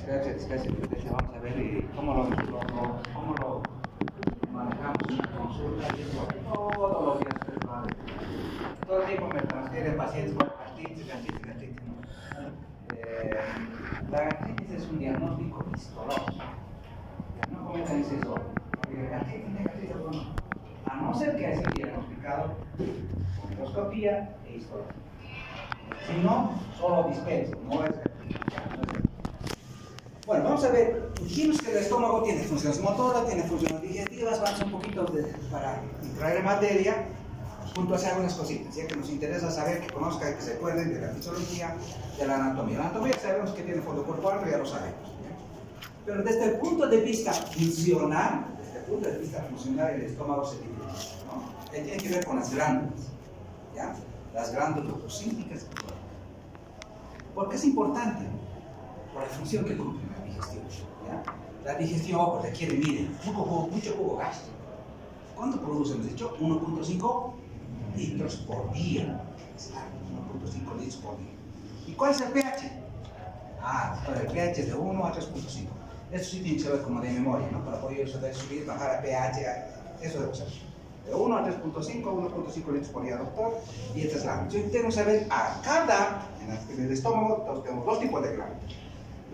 Desgracia. Vamos a ver cómo lo manejamos en la consulta y eso todos los días. Todo el tiempo me transfieren pacientes con gastritis, ¿no? La gastritis es un diagnóstico histológico. No cometan ese error. Porque gastritis, bueno, a no ser que haya sido diagnosticado con endoscopía e histología. Si no, solo dispensa, no es. Bueno, vamos a ver, dijimos que el estómago tiene funciones motoras, tiene funciones digestivas, vamos un poquito para entrar en materia, junto a hacer algunas cositas, ya que nos interesa saber, que conozcan, que se acuerden de la fisiología, de la anatomía. La anatomía sabemos que tiene fondo cuerpo alto, ya lo sabemos. ¿Ya? Pero desde el punto de vista funcional, el estómago se divide, ¿no? Tiene que ver con las glándulas, ¿ya? Las glándulas sucínicas. ¿Por qué es importante? Por la función que cumple la digestión, ¿ya? La digestión requiere, miren, mucho jugo gástrico. ¿Cuánto produce? Hemos dicho 1.5 litros por día. 1.5 litros por día. ¿Y cuál es el pH? El pH es de 1 a 3.5. Esto sí tiene que saber como de memoria, ¿no? Para poder subir, bajar a pH, eso debe ser. De 1 a 3.5, 1.5 litros por día, doctor. Y esta es la glándulas. Tenemos que saber en el estómago, tenemos dos tipos de glándulas.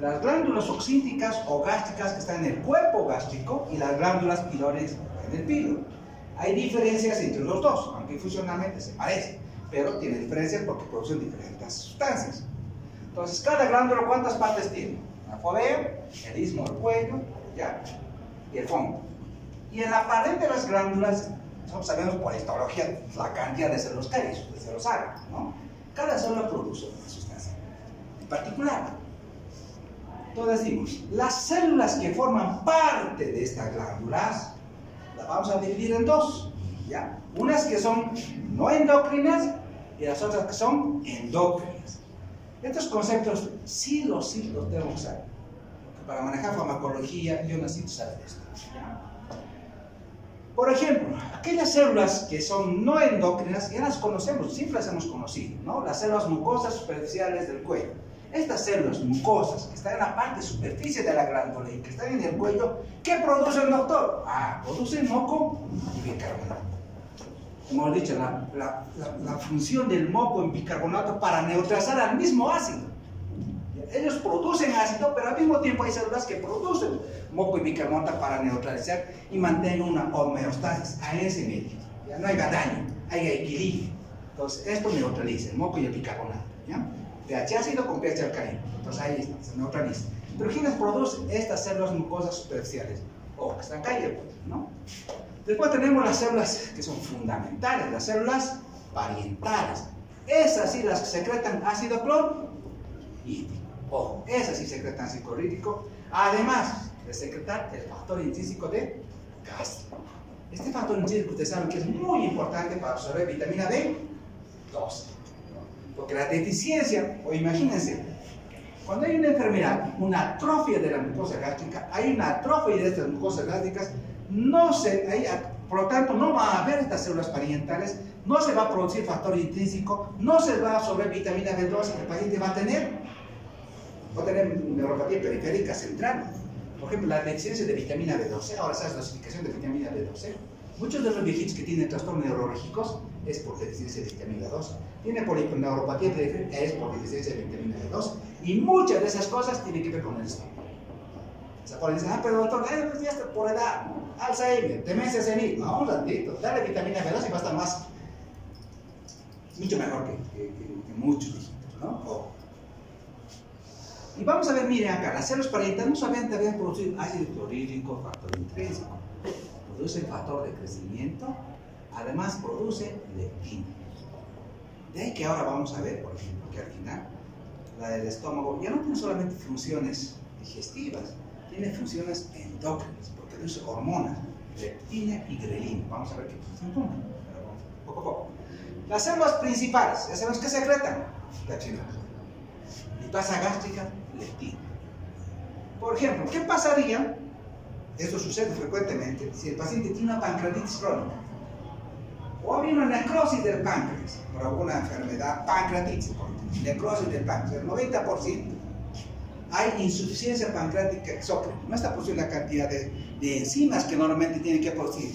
Las glándulas oxínticas o gástricas que están en el cuerpo gástrico y las glándulas pilones en el píloro. Hay diferencias entre los dos, aunque funcionalmente se parecen, pero tiene diferencias porque producen diferentes sustancias. Entonces, cada glándula, ¿cuántas partes tiene? La fovea, el istmo del cuello, ¿ya? Y el fondo. Y en la pared de las glándulas, sabemos por histología la cantidad de células que hay, de células áreas, ¿no? Cada célula produce una sustancia en particular. Entonces decimos, las células que forman parte de estas glándulas las vamos a dividir en dos, ¿ya? Unas que son no endocrinas y las otras que son endócrinas. Estos conceptos sí los tenemos que saber, porque para manejar farmacología yo necesito saber esto, ¿ya? Por ejemplo, aquellas células que son no endocrinas ya las conocemos, siempre las hemos conocido, ¿no? Las células mucosas superficiales del cuello. Estas células mucosas que están en la parte superficie de la glándula y que están en el cuello, ¿qué producen, doctor? Producen moco y bicarbonato. Como he dicho, la función del moco en bicarbonato para neutralizar al mismo ácido. Ellos producen ácido, pero al mismo tiempo hay células que producen moco y bicarbonato para neutralizar y mantener una homeostasis a ese medio. ¿Ya? No hay daño, hay equilibrio. Entonces, esto neutraliza el moco y el bicarbonato, ¿ya? pH ácido con pH alcalino. Entonces ahí está, se neutraliza. Pero ¿quiénes producen estas células mucosas superficiales? Que están acá y el cuello, ¿no? Después tenemos las células que son fundamentales, las células parientales. Esas sí las que secretan ácido clorhídrico. Esas sí secretan ácido clorhídrico. Además de secretar el factor intrínseco de gástrico. Este factor intrínseco ustedes saben que es muy importante para absorber vitamina B12. Porque la deficiencia, imagínense, cuando hay una enfermedad, una atrofia de la mucosa gástrica, hay una atrofia de estas mucosas gástricas, por lo tanto no va a haber estas células parientales, no se va a producir factor intrínseco, no se va a absorber vitamina B12, el paciente va a tener neuropatía periférica central. Por ejemplo, la deficiencia de vitamina B12, ahora sabes la dosificación de vitamina B12. Muchos de los viejitos que tienen trastornos neurológicos es por deficiencia de vitamina B12. Tiene neuropatía periférica es por deficiencia de vitamina B12. Y muchas de esas cosas tienen que ver con el estómago. O sea, cuando dicen, pero doctor, ya está por edad, Alzheimer, demencia senil, no, un ratito, dale vitamina B12 y va a estar mucho mejor que muchos viejitos, ¿no? Y vamos a ver, miren acá, las células parientales no solamente deben producir ácido clorhídrico, factor intrínseco, produce factor de crecimiento, además produce leptina. De ahí que ahora vamos a ver, por ejemplo, que al final la del estómago ya no tiene solamente funciones digestivas, tiene funciones endócrinas, porque produce hormonas, leptina y grelina. Vamos a ver qué función cumplen, pero vamos, poco a poco. Las células principales, ya sabemos que secretan la china. Lipasa gástrica, leptina. Por ejemplo, ¿qué pasaría? Esto sucede frecuentemente si el paciente tiene una pancreatitis crónica o había una necrosis del páncreas por alguna enfermedad, pancreatitis, necrosis del páncreas, el 90%. hay insuficiencia pancreática exócrina. No está produciendo la cantidad de enzimas que normalmente tienen que producir.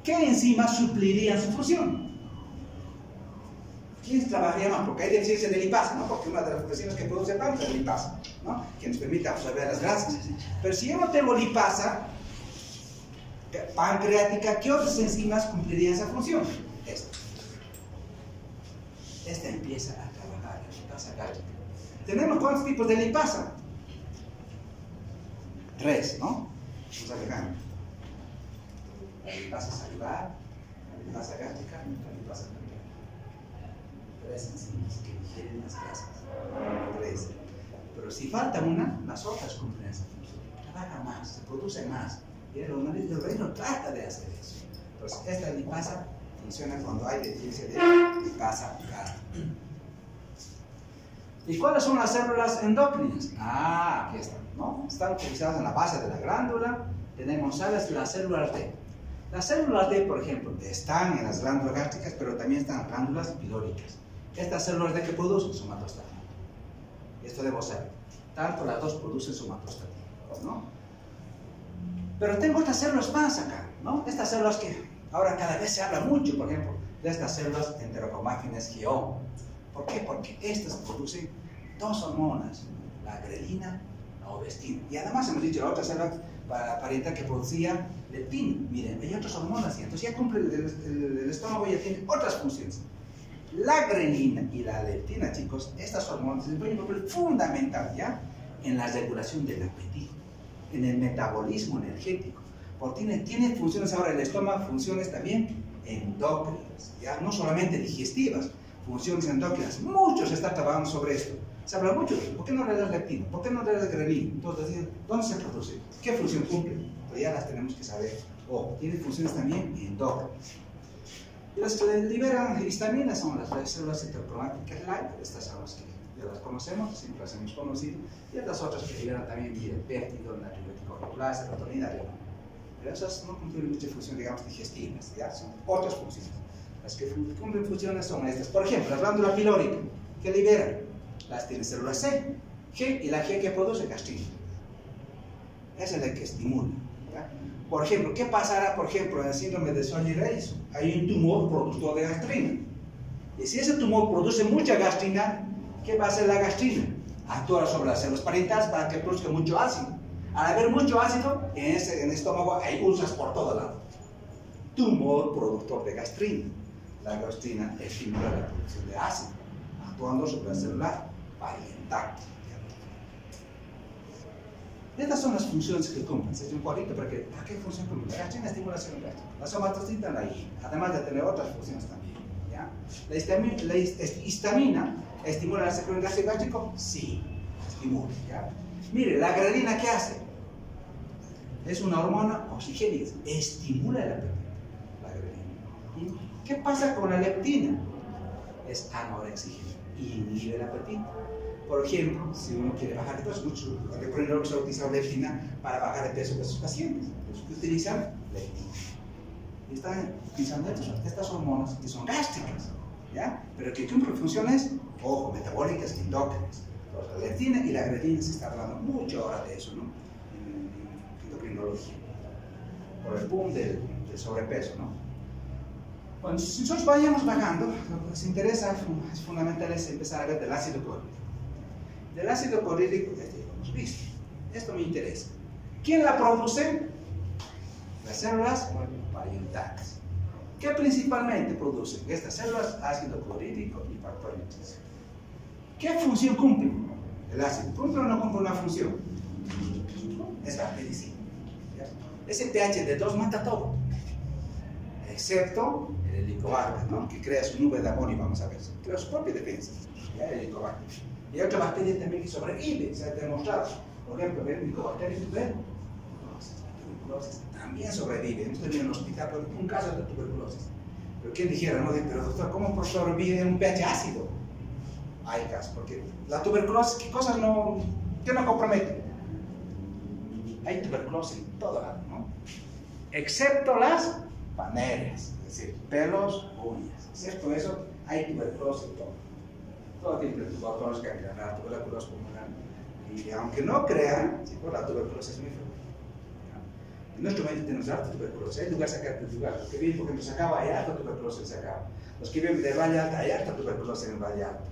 ¿Qué enzimas suplirían su función? ¿Quién trabajaría más? Porque hay deficiencia de lipasa, ¿no? Porque una de las enzimas que produce el páncreas es la lipasa, ¿no? Que nos permite absorber las grasas. Pero si yo no tengo lipasa pancreática, ¿qué otras enzimas cumplirían esa función? Esta empieza a trabajar, la lipasa gástrica. ¿Tenemos cuántos tipos de lipasa? 3, ¿no? Vamos a dejar. La lipasa salivar, la lipasa gástrica y la lipasa pancreática. 3 enzimas que digieren las grasas. 3. Pero si falta una, las otras cumplen esa función. Trabaja más, se produce más. Y el organismo trata de hacer eso. Entonces, esta lipasa funciona cuando hay deficiencia de lipasa gástrica. ¿Y cuáles son las células endócrinas? Aquí están, ¿no? Están utilizadas en la base de la glándula. Tenemos las células D. Las células D, por ejemplo, están en las glándulas gástricas, pero también están en las glándulas pilóricas. Estas células D que producen somatostatina. Esto debo saber. Tanto las dos producen somatostatina, ¿no? Pero tengo estas células más acá, ¿no? Estas células que ahora cada vez se habla mucho, por ejemplo, de estas células enterocromátinas GO. ¿Por qué? Porque estas producen 2 hormonas, la grelina, la ovestina. Y además hemos dicho la otra célula pariental que producía leptina. Miren, hay otras hormonas y entonces ya cumple el estómago, ya tiene otras funciones. La grelina y la leptina, chicos, estas hormonas desempeñan un papel fundamental ya en la regulación del apetito, en el metabolismo energético. Porque tiene funciones ahora el estómago, funciones también endócrinas, ya no solamente digestivas, funciones endócrinas. Muchos están trabajando sobre esto. Se habla mucho. ¿Por qué no le das leptina? ¿Por qué no le das grelina? Entonces, ¿dónde se produce? ¿Qué función cumple? Pues ya las tenemos que saber. Tiene funciones también endócrinas. Y las que liberan histamina son las células enterocromáticas light, estas células que ya las conocemos, siempre las hemos conocido, y las otras que liberan también péptido, natriurético reticular, serotonina, pero esas no cumplen mucha función, digamos, digestivas, ¿ya? Son otras funciones. Las que cumplen funciones son estas. Por ejemplo, la glándula pilórica, que libera, las tiene células C, G, y la G que produce gastrina. Esa es la que estimula, ¿ya? Por ejemplo, ¿qué pasará, por ejemplo, en el síndrome de Soji-Reyes? Hay un tumor productor de gastrina. Y si ese tumor produce mucha gastrina, ¿qué va a hacer la gastrina? Actuar sobre las células parietales para que produzca mucho ácido. Al haber mucho ácido, en el estómago hay úlceras por todo lado. Tumor productor de gastrina. La gastrina estimula la producción de ácido, actuando sobre la célula parietal. Estas son las funciones que cumplen. Se hace un cuadrito para que, ¿a qué función cumple? La gastrina estimula la célula gástrica. La somatostatina la I, además de tener otras funciones también, ¿ya? La histamina estimula el secreción gástrico, sí, estimula, ¿ya? Mire, la grelina, ¿qué hace? Es una hormona oxigénica, estimula el apetito, la grelina. ¿Qué pasa con la leptina? Es anorexigénica, inhibe el apetito. Por ejemplo, si uno quiere bajar de peso, muchos endocrinologos han utilizado leptina para bajar de peso de sus pacientes. Los que utilizan leptina. Y están utilizando estas hormonas que son gástricas, ¿ya? Pero que cumplen funciones, ojo, metabólicas y endócrinas. La leptina y la grelina se está hablando mucho ahora de eso, ¿no? En endocrinología. Por el boom del sobrepeso, ¿no? Bueno, si nosotros vayamos bajando, lo que nos interesa es fundamental es empezar a ver del ácido clorhídrico. Del ácido clorhídrico, ya hemos visto. Esto me interesa. ¿Quién la produce? Las células parietales. ¿Qué principalmente producen? Estas células, ácido clorhídrico y factor lipídico. ¿Qué función cumple el ácido? ¿Cumple o no cumple una función? Es bactericida. Ese pH de 2 mata todo, excepto el helicobacter, ¿no? Que crea su nube de amonio, vamos a ver. Crea su propia defensa, ¿ya? El helicobacter. Y hay otra bacteria también que sobrevive, se ha demostrado. Por ejemplo, el helicobacter tuberculosis también sobrevive. Hemos tenido en el hospital por un caso de tuberculosis. Pero ¿quién dijera, no? Pero doctor, ¿cómo sobrevive en un pH ácido? Hay casos, porque la tuberculosis, ¿qué cosas no compromete? Hay tuberculosis en todo lado, ¿no? Excepto las paneles, es decir, pelos, uñas. Excepto eso, hay tuberculosis en todo. Todo tipo de tuberculosis, gangrena, tuberculosis pulmonar, Y aunque no crean, sí, la tuberculosis es muy frecuente. En nuestro medio tenemos harta tuberculosis. Hay lugar sacar de lugar. Los que viven, por ejemplo, Sacaba, hay harta tuberculosis en Sacaba. Los que viven de Valle Alta, hay harta tuberculosis en Valle Alta.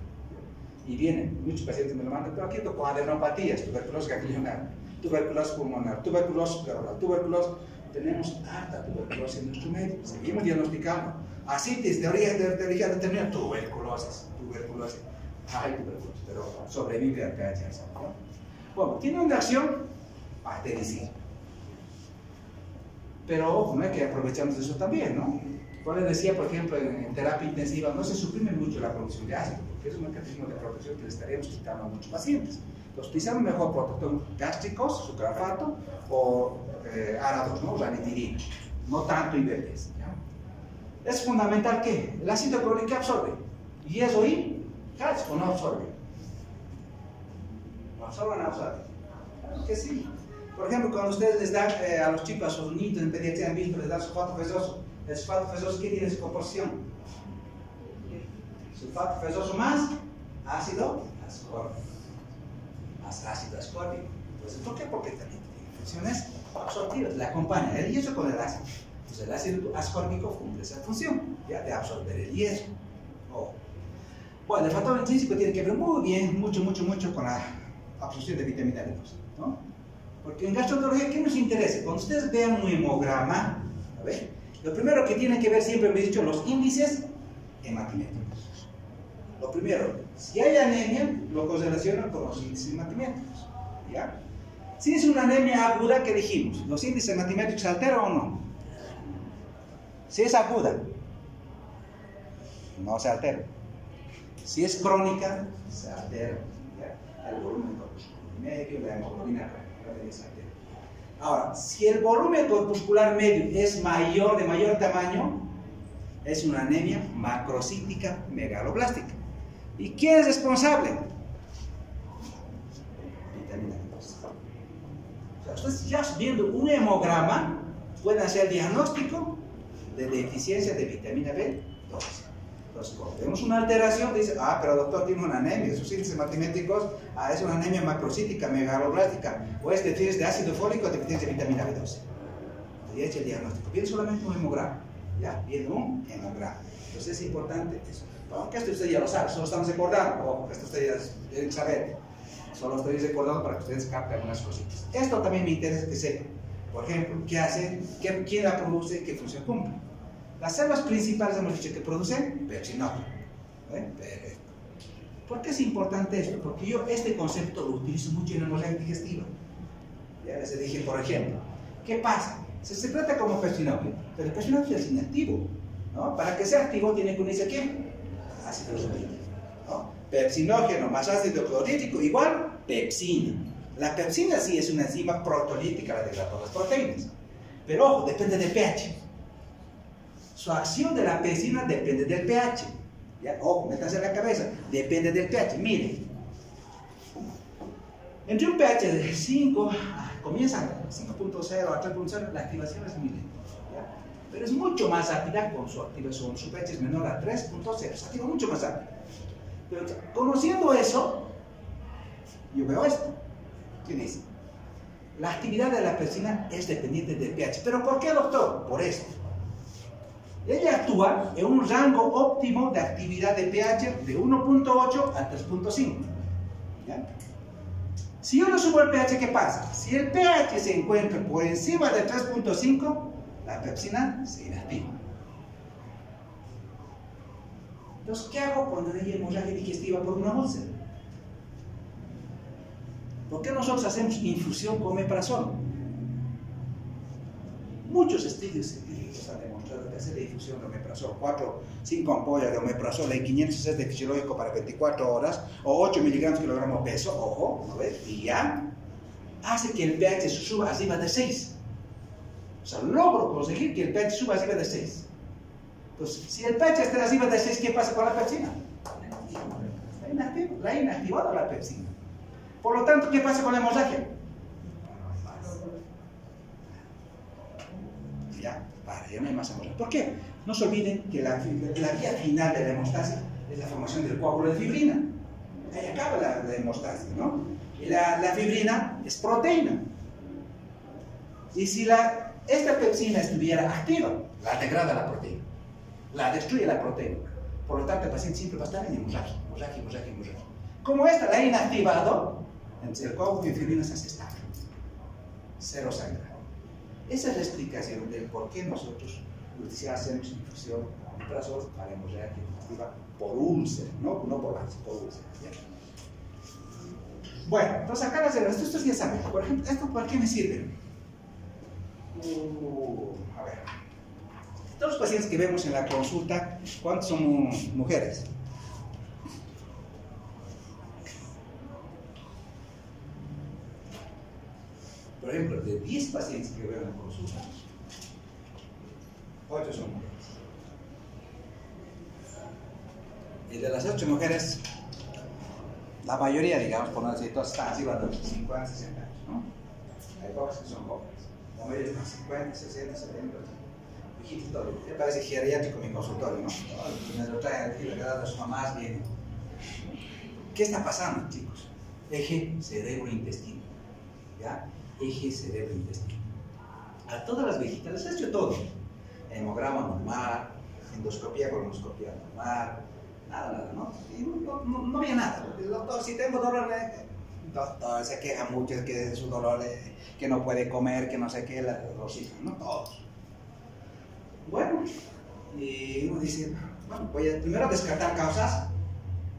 Y vienen, muchos pacientes me lo mandan, pero aquí con adenopatías, tuberculosis ganglionar, tuberculosis pulmonar, tuberculosis pleural, tuberculosis. Tenemos harta tuberculosis en nuestro medio. Seguimos diagnosticando. Ascitis de origen determinada, tuberculosis. Hay tuberculosis, pero sobrevive al pH. ¿No? Bueno, tiene una acción bactericida. Pero ojo, no hay que aprovecharnos de eso también, ¿no? Yo les decía, por ejemplo, en terapia intensiva no se suprime mucho la producción de ácido, porque es un mecanismo de protección que le estaríamos quitando a muchos pacientes. Los utilizamos mejor protectores gástricos, sucralfato o árados, ¿no? Ranitidina, no tanto IBPs. ¿Ya? Es fundamental que el ácido clorhídrico absorbe, y eso y calcio no absorbe. ¿No absorbe o no absorbe? Claro que sí. Por ejemplo, cuando ustedes les dan a los chicos, a sus niños en pediatría, han visto, les dan sulfato fesoso. El sulfato fesoso, ¿qué tiene su composición? Sulfato fesoso más ácido ascórbico. Más ácido ascórbico. Entonces, ¿por qué? Porque también tiene funciones absortivas. Le acompaña el hierro con el ácido. Entonces, el ácido ascórbico cumple esa función, ya de absorber el hierro. Oh. Bueno, el factor intrínseco tiene que ver muy bien, mucho con la absorción de vitamina B2, ¿no? Porque en gastroenterología, ¿qué nos interesa? Cuando ustedes vean un hemograma, a ver, lo primero que tienen que ver, siempre me he dicho, los índices hematimétricos. Lo primero, si hay anemia, lo correlacionan con los índices hematimétricos. ¿Ya? Si es una anemia aguda, ¿qué dijimos? ¿Los índices hematimétricos se alteran o no? Si es aguda, no se altera. Si es crónica, se altera. ¿Ya? El volumen corpuscular medio, la hemoglobina. Ahora, si el volumen corpuscular medio es mayor, de mayor tamaño, es una anemia macrocítica megaloblástica. ¿Y quién es responsable? Vitamina B2. O sea, ustedes ya viendo un hemograma pueden hacer diagnóstico de deficiencia de vitamina B2. Entonces, cuando vemos una alteración, dice, pero doctor, tiene una anemia, sus índices hematimétricos, es una anemia macrocítica, megaloblástica, o es deficiencia de ácido fólico, deficiencia de vitamina B12. Y echa el diagnóstico. Viene solamente un hemograma, ¿ya? Viene un hemograma. Entonces es importante eso. Aunque esto usted ya lo sabe, solo estamos recordando, o esto ustedes ya deben saber. Solo estoy recordando para que ustedes capten algunas cositas. Esto también me interesa que sepan. Por ejemplo, ¿qué hace? ¿Quién la produce? ¿Qué función cumple? Las células principales hemos dicho que producen pepsinógeno. ¿Por qué es importante esto? Porque yo este concepto lo utilizo mucho en la hemorragia digestiva. Ya les dije, por ejemplo, ¿qué pasa? Se trata como pepsinógeno, pero el pepsinógeno es inactivo, ¿no? Para que sea activo tiene que unirse ¿a quién? Ácido clorhídrico, ¿no? Pepsinógeno más ácido clorhídrico igual pepsina. La pepsina sí es una enzima protolítica, la degrada todas las proteínas. Pero ojo, depende del pH. Su acción de la pepsina depende del pH. ¿Ya? Ojo, métanse en la cabeza. Depende del pH. Miren. Entre un pH de 5, comienza 5.0 a 3.0, la activación es muy lenta. ¿Ya? Pero es mucho más rápida con su activación. Su pH es menor a 3.0. Se activa mucho más rápido. Pero conociendo eso, yo veo esto. ¿Qué dice? La actividad de la pepsina es dependiente del pH. ¿Pero por qué, doctor? Por esto. Ella actúa en un rango óptimo de actividad de pH de 1.8 a 3.5. Si yo le subo el pH, ¿qué pasa? Si el pH se encuentra por encima de 3.5, la pepsina se inactiva. Entonces, ¿qué hago cuando hay hemorragia digestiva por una úlcera? ¿Por qué nosotros hacemos infusión con omeprazol? Muchos estudios científicos han demostrado que hacer la infusión de omeprazol, 5 ampollas de omeprazol en 500 cc de fisiológico para 24 horas, o 8 miligramos kilogramo peso, ojo, ¿no ves? Y ya hace que el pH suba arriba de 6. O sea, logro conseguir que el pH suba arriba de 6. Entonces, si el pH está arriba de 6, ¿qué pasa con la pepsina? La ha inactivado la pepsina. Por lo tanto, ¿qué pasa con la hemorragia? Ya no hay más hemorragia. ¿Por qué? No se olviden que la vía final de la hemostasia es la formación del coágulo de fibrina. Ahí acaba la hemostasia, ¿no? Y la fibrina es proteína. Y si esta pepsina estuviera activa, la degrada la proteína, la destruye la proteína. Por lo tanto, el paciente siempre va a estar en hemorragia. Como esta la ha inactivado, entonces el coágulo de fibrina se hace estable. Cero sangrado. Esa es la explicación del por qué nosotros hacemos infusión con omeprazol para hemorragia activa por úlcera, no por base, por úlcera. Bueno, entonces acá estos ya saben. Por ejemplo, ¿esto para qué me sirve? A ver. Todos los pacientes que vemos en la consulta, ¿cuántos son mujeres? Por ejemplo, de 10 pacientes que veo en la consulta, 8 son mujeres. Y de las 8 mujeres, la mayoría, digamos, por no decir todas, están arriba de los 50, 60 años, ¿no? Hay pocas que son jóvenes. La mayoría están 50, 60, 70, viejitos todo. Me parece geriátrico mi consultorio, ¿no? Me lo traen aquí, la edad de sus mamás viene. ¿Qué está pasando, chicos? Eje cerebro-intestino, ¿ya? Eje cerebro-intestino. A todas las viejitas les ha hecho todo. Hemograma normal, endoscopía, colonoscopía normal, nada, ¿no? Y no había nada. El doctor, si tengo dolor, el doctor se queja mucho que su dolor, que no puede comer, que no sé qué, los hijos, ¿no? Todos. Bueno, y uno dice, bueno, voy a primero descartar causas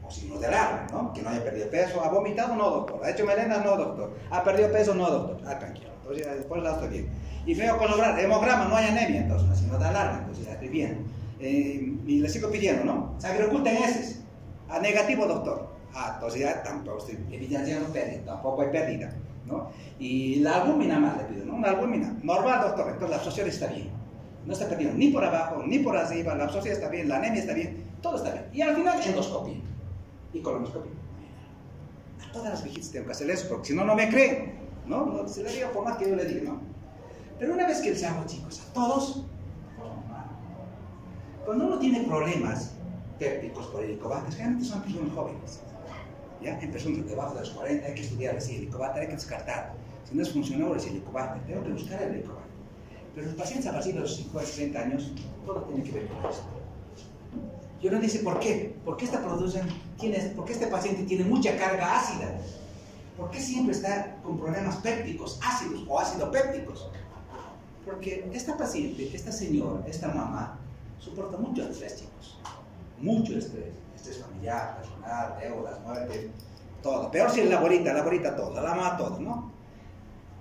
o signos de alarma, ¿no? Que no haya perdido peso. ¿Ha vomitado? No, doctor. ¿Ha hecho melena? No, doctor. ¿Ha perdido peso? No, doctor. Ah, tranquilo. Entonces ya después la estoy bien. Y veo con lograr hemograma, no hay anemia, entonces no es signo de alarma, entonces ya estoy bien. Y le sigo pidiendo, ¿no? Sangre oculta en heces. Ah, negativo, doctor. Ah, entonces ya tampoco estoy evidenciando pérdida, tampoco hay pérdida, ¿no? Y la albúmina más le pido, ¿no? Una albúmina normal, doctor. Entonces la absorción está bien. No está perdiendo ni por abajo, ni por arriba, la absorción está bien, la anemia está bien, todo está bien. Y al final, endoscopia y colonoscopia. A todas las viejitas tengo que hacer eso, porque si no, no me creen, ¿no? No se le diga por más que yo le diga, ¿no? Pero una vez que les hago, chicos, a todos, cuando uno tiene problemas pépticos por helicobacter, generalmente son personas jóvenes, ¿ya? En personas debajo de los 40 hay que estudiar si helicobacter hay que descartar. Si no es funcional, es helicobacter, tengo que buscar el helicobacter. Pero los pacientes a partir de los 50, 60 años, todo tiene que ver con esto. Y uno dice, ¿por qué? ¿Por qué por qué este paciente tiene mucha carga ácida? ¿Por qué siempre está con problemas pépticos, ácidos o ácido-pépticos? Porque esta paciente, esta señora, esta mamá, soporta mucho estrés, chicos. Mucho estrés. Estrés familiar, personal, deudas, muerte, todo. Peor si la abuelita todo, la mamá todo, ¿no?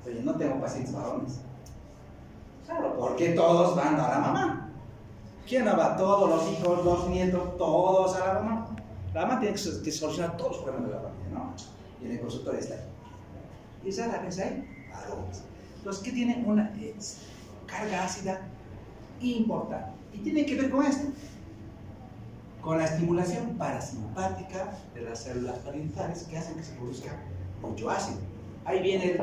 Oye, no tengo pacientes varones. Claro, porque todos van a la mamá. ¿Quién no va? Todos los hijos, los nietos, todos a la mamá. La mamá tiene que solucionar todos los problemas de la familia, ¿no? Y en el consultorio está ahí. ¿Y esa la ves ahí? Varones. Los que tienen una carga ácida importante. Y tiene que ver con esto. Con la estimulación parasimpática de las células parietales que hacen que se produzca mucho ácido. Ahí viene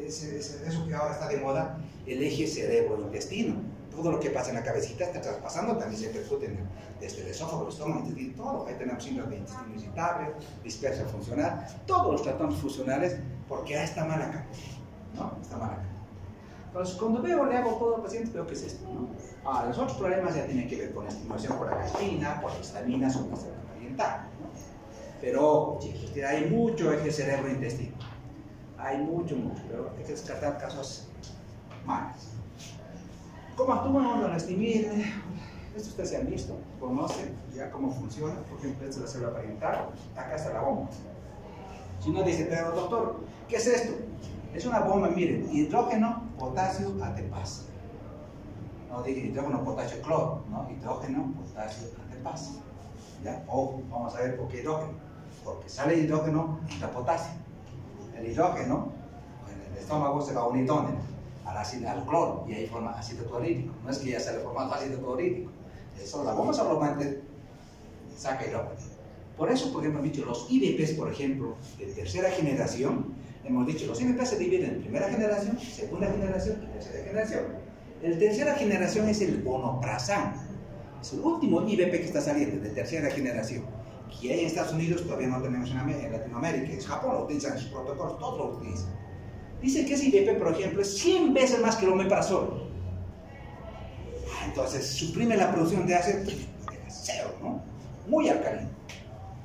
eso que ahora está de moda, el eje cerebro-intestino. Todo lo que pasa en la cabecita está traspasando, también se repercute desde el esófago, el estómago, todo. Ahí tenemos síndrome de intestino irritable, dispersia funcional, todos los trastornos funcionales, porque ahí está mala acá, ¿no? Está mala acá. Entonces, cuando le hago todo al paciente, veo que es esto, ¿no? Los otros problemas ya tienen que ver con la estimulación por la gastrina, por las vitaminas o la célula oriental, ¿no? Pero, chicos, hay mucho eje cerebro-intestino. Hay mucho, pero hay que descartar casos malos. ¿Cómo actúan los estimir? Esto ustedes se han visto, conocen ya cómo funciona. Por ejemplo, esta es la célula parietal, acá está la bomba. Si uno dice, pero doctor, ¿qué es esto? Es una bomba, miren, hidrógeno, potasio, ATPase. No diga hidrógeno, potasio, cloro, no, hidrógeno, potasio, ATPase. ¿Ya? Vamos a ver por qué hidrógeno. Porque sale hidrógeno, entra potasio. El hidrógeno, en el estómago se va unir ¿dónde? Al cloro, y ahí forma ácido clorhídrico. No es que ya sale formando ácido clorhídrico. Eso, la bomba solamente saca hidrógeno. Por eso, por ejemplo, hemos dicho los IBPs, por ejemplo, de tercera generación, hemos dicho los IBPs se dividen en primera generación, segunda generación y tercera generación. El tercera generación es el vonoprazán. Es el último IBP que está saliendo de tercera generación, que hay en Estados Unidos todavía no tenemos en Latinoamérica. En Japón lo utilizan en sus protocolos, todos lo utilizan. Dice que ese IBP, por ejemplo, es 100 veces más que el omeprazol. Entonces suprime la producción de ácido, cero, ¿no? Muy alcalino.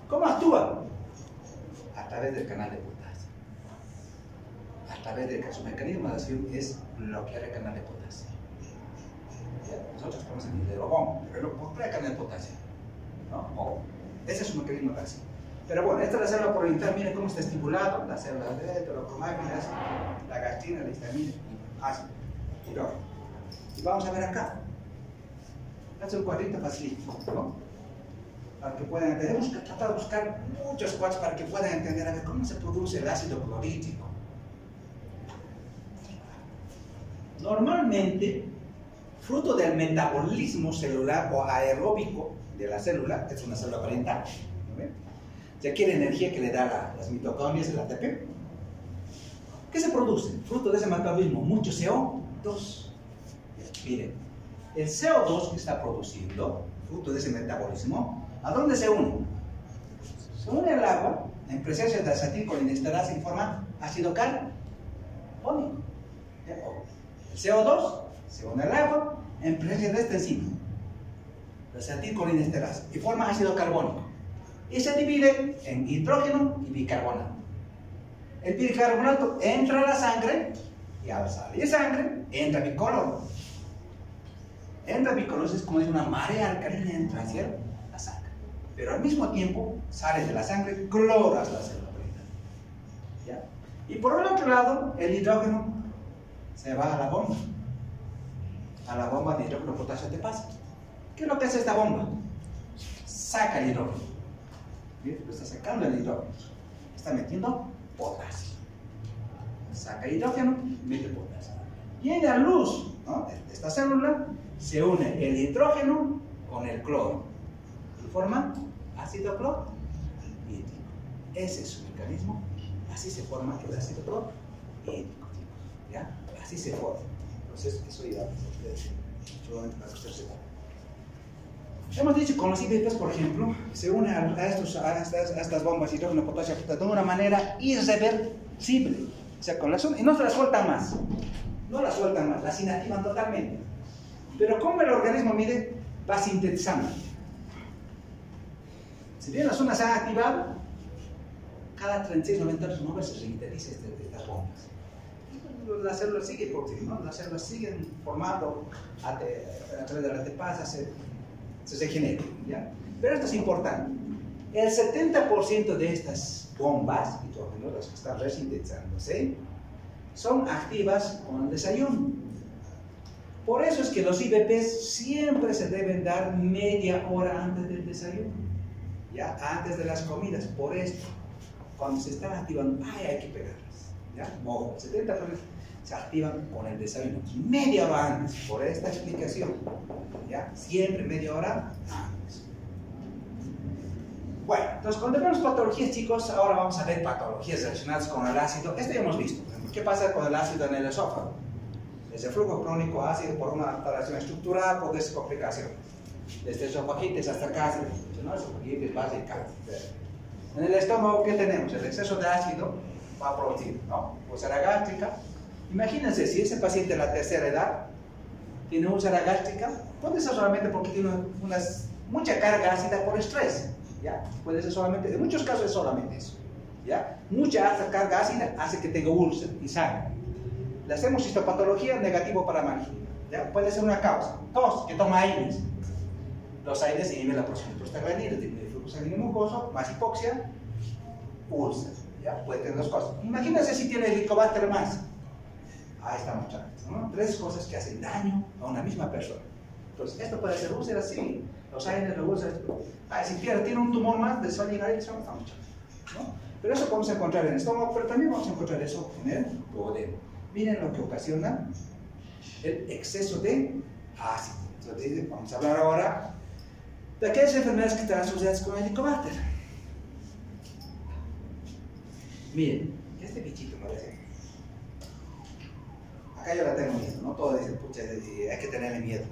¿Cómo actúa? A través del canal de potasio. A través de su mecanismo de acción es bloquear el canal de potasio. ¿Ya? Nosotros ponemos el hidrobón, pero bloquea el canal de potasio, ¿no? Ese es su mecanismo de acción. Pero bueno, esta es la célula por oriental, miren cómo está estipulado, la célula de heterocromáticas, la gastrina, la histamina, ácido, hidrógeno. Y vamos a ver acá. Este es un cuadrito facilito, ¿no? Para que puedan entender. Hemos tratado de buscar muchos cuadros para que puedan entender a ver cómo se produce el ácido clorhídrico. Normalmente, fruto del metabolismo celular o aeróbico de la célula, es una célula parental, ¿no ven? Ya quiere energía que le da las mitocondrias, el ATP. ¿Qué se produce? Fruto de ese metabolismo, mucho CO2. Miren, el CO2 que está produciendo, fruto de ese metabolismo, ¿a dónde se une? Se une al agua en presencia de acetilcolinesterasa y forma ácido carbónico. El CO2 se une al agua en presencia de esta enzima, la acetilcolinesterasa, y forma ácido carbónico. Y se divide en hidrógeno y bicarbonato. El bicarbonato entra a la sangre y al salir de sangre entra bicolor. Entra bicolor, es como si una marea alcalina entra hacia la sangre. Pero al mismo tiempo sale de la sangre, cloras la célula parental. ¿Ya? Y por el otro lado, el hidrógeno se va a la bomba. A la bomba de hidrógeno potasio te pasa. ¿Qué es lo que hace esta bomba? Saca el hidrógeno. ¿Bien? Lo está sacando el hidrógeno. Está metiendo potasio. Saca hidrógeno, mete potasio. Y en la luz, ¿no?, de esta célula se une el hidrógeno con el cloro y forma ácido clorhídrico. Ese es su mecanismo. Así se forma el ácido clorhídrico. ¿Ya? Así se forma. Entonces, eso ya solamente para que usted sepa. Hemos dicho que con los IBPs, por ejemplo, se une a estas bombas de hidrógeno potasio de una manera irreversible. O sea, y no se las sueltan más. No las sueltan más, las inactivan totalmente. Pero como el organismo, mire, va sintetizando. Si bien las zonas se han activado, cada 36-90 horas no se sintetiza estas bombas. Las células siguen produciendo, ¿no? Las células siguen formando a través de la ATPasa, se generan, ¿ya? Pero esto es importante. El 70% de estas bombas, las que están resintetizándose, son activas con el desayuno. Por eso es que los IBPs siempre se deben dar media hora antes del desayuno, ¿ya? Antes de las comidas. Por esto, cuando se están activando, hay que pegarlas, ¿ya? Mojo, 70% se activan con el desayuno, media hora antes, por esta explicación, ¿ya? Siempre media hora antes. Bueno, entonces cuando vemos patologías, chicos, ahora vamos a ver patologías relacionadas con el ácido. Esto ya hemos visto. ¿Qué pasa con el ácido en el esófago? Desde flujo crónico ácido por una alteración estructural, por descomplicación. Desde esofagitis hasta cáncer, ¿no? Esofagitis, base y cáncer. En el estómago, ¿qué tenemos? El exceso de ácido va a producir, ¿no?, úlcera gástrica. Imagínense, si ese paciente de la tercera edad tiene úlcera gástrica, puede ser solamente porque tiene mucha carga ácida por estrés, ¿ya? Puede ser solamente, en muchos casos es solamente eso, ¿ya? Mucha alta carga ácida hace que tenga úlcera y sangre. Le hacemos histopatología, negativo para magia, ¿ya? Puede ser una causa. Tos, que toma AINES. Los AINES inhiben la producción de prostaglandina, disminuye el flujo sanguíneo mucoso, más hipoxia, úlcera, ¿ya? Puede tener dos cosas. Imagínense si tiene Helicobacter más. Ahí estamos charlando, ¿no? Tres cosas que hacen daño a una misma persona. Entonces, ¿esto puede ser úlcera? Sí. Los AINES, los úlceras. Si tiene un tumor más de sol y nariz, estamos charlando, ¿no? Pero eso vamos a encontrar en el estómago, pero también vamos a encontrar eso en el duodeno. Miren lo que ocasiona el exceso de ácido. Entonces, vamos a hablar ahora de aquellas enfermedades que están asociadas con el Helicobacter. Miren, este bichito parece. Acá yo la tengo miedo, ¿no? Todo dice, pucha, hay que tenerle miedo.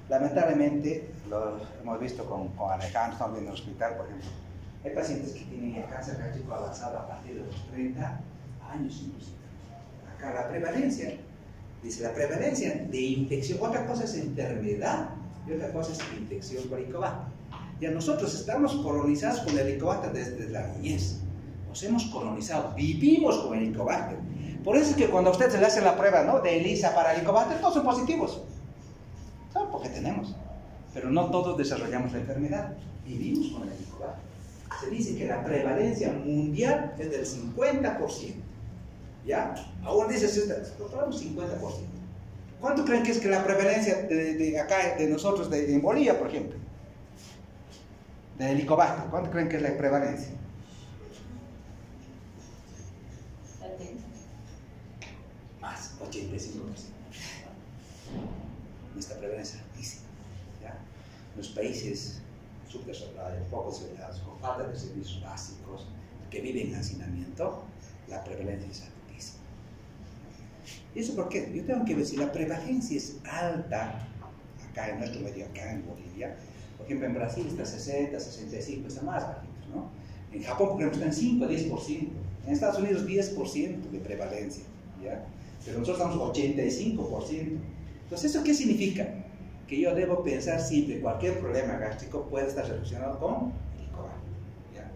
Lamentablemente, lo hemos visto con Alejandro, estamos viendo en el hospital, por ejemplo, hay pacientes que tienen el cáncer gástrico avanzado a partir de los 30 años inclusive. Acá la prevalencia, dice la prevalencia de infección, otra cosa es enfermedad y otra cosa es infección por Helicobacter. Ya nosotros estamos colonizados con el Helicobacter desde la niñez. Nos hemos colonizado, vivimos con el Helicobacter. Por eso es que cuando a usted se le hace la prueba, ¿no?, de ELISA para Helicobacter, todos son positivos. ¿Saben? Porque tenemos. Pero no todos desarrollamos la enfermedad. Vivimos con el Helicobacter. Se dice que la prevalencia mundial es del 50%. ¿Ya? Aún dice, lo 50%. ¿Cuánto creen que es que la prevalencia de acá, de nosotros, en Bolivia, por ejemplo? De Helicobacter, ¿cuánto creen que es la prevalencia? 70. Más, 85%. Nuestra prevalencia es altísima. ¿Ya? Los países subdesarrollados, poco desarrollados, con falta de servicios básicos, que viven en hacinamiento, la prevalencia es altísima. ¿Y eso por qué? Yo tengo que ver si la prevalencia es alta, acá en nuestro medio, acá en Bolivia. Por ejemplo, en Brasil está 60, 65, está más bajitos, ¿no? En Japón, por ejemplo, está en 5 a 10%. En Estados Unidos, 10% de prevalencia, ¿ya? Pero nosotros estamos 85%. Entonces, ¿eso qué significa? Que yo debo pensar siempre que cualquier problema gástrico puede estar relacionado con Helicobacter, ¿ya?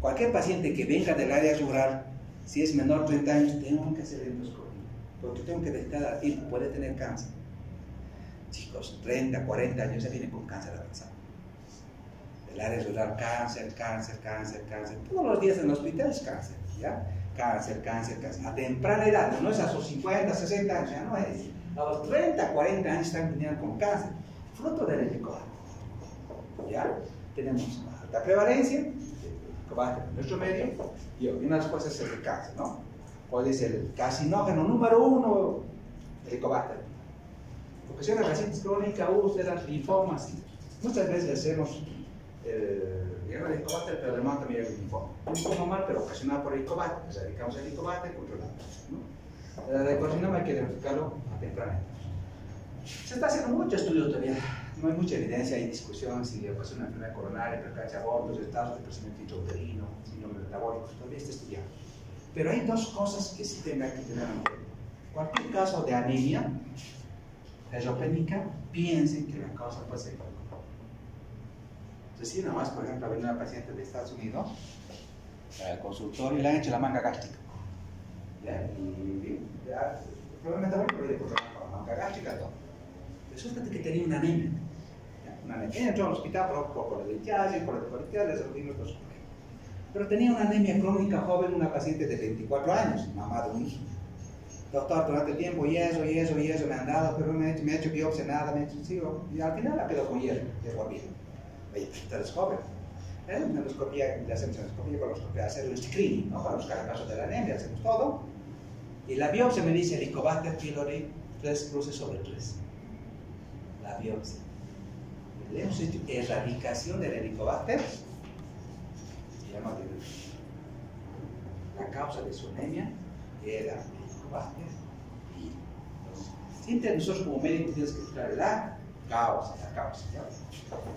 Cualquier paciente que venga del área rural, si es menor de 30 años, tengo que hacer endoscopia, porque tengo que detectar a tiempo, puede tener cáncer. Chicos, 30, 40 años ya vienen con cáncer avanzado. El área rural, cáncer, cáncer, cáncer, cáncer. Todos los días en el hospital es cáncer, ¿ya? Cáncer, cáncer, cáncer. A temprana edad, no es a sus 50, 60 años, ya no es. A los 30, 40 años están teniendo con cáncer, fruto del Helicobacter. ¿Ya? Tenemos alta prevalencia de Helicobacter en nuestro medio y una de las cosas es el cáncer, ¿no? Puede ser el carcinógeno número 1, Helicobacter. Ocasiones recientes crónicas, úlceras, linfomas. Muchas veces hacemos el Helicobacter, pero además también el linfoma. Un poco normal, pero ocasionado por Helicobacter. O sea, dedicamos el Helicobacter y controlamos, ¿no? El carcinoma hay que identificarlo a temprana edad. Se está haciendo mucho estudio todavía. No hay mucha evidencia, hay discusión si ocasiona una enfermedad coronaria, precacha abortos, estados de crecimiento intrauterino, síndrome metabólico, todavía está estudiando. Pero hay dos cosas que sí tenga que tener en cuenta. Cualquier caso de anemia neutropénica, piensen que la causa puede ser Helicobacter. Entonces, si nomás, por ejemplo, ha venido una paciente de Estados Unidos al consultorio y le han hecho la manga gástrica. ¿Ya? Y ya, probablemente le puso la manga gástrica, todo. Resulta que tenía una anemia. ¿Ya? Una anemia. Entró al hospital por coledotiasis, por resolvimos los problemas. Pero tenía una anemia crónica joven, una paciente de 24 años, mamá de un hijo. Doctor, durante el tiempo, y eso me han dado, pero me ha hecho biopsia, nada, me ha hecho ciego, y al final la quedó con hierro, de por vida. Oye, te descubre. Le hacemos endoscopia, coloscopia, hacer un screening, ¿no? Para buscar el caso de la anemia, hacemos todo. Y la biopsia me dice Helicobacter pylori 3 cruces sobre 3. La biopsia. Le hemos hecho erradicación del Helicobacter. Se llama la causa de su anemia era Helicobacter. Y siempre nosotros como médicos tenemos que buscar la causa. ¿Ya?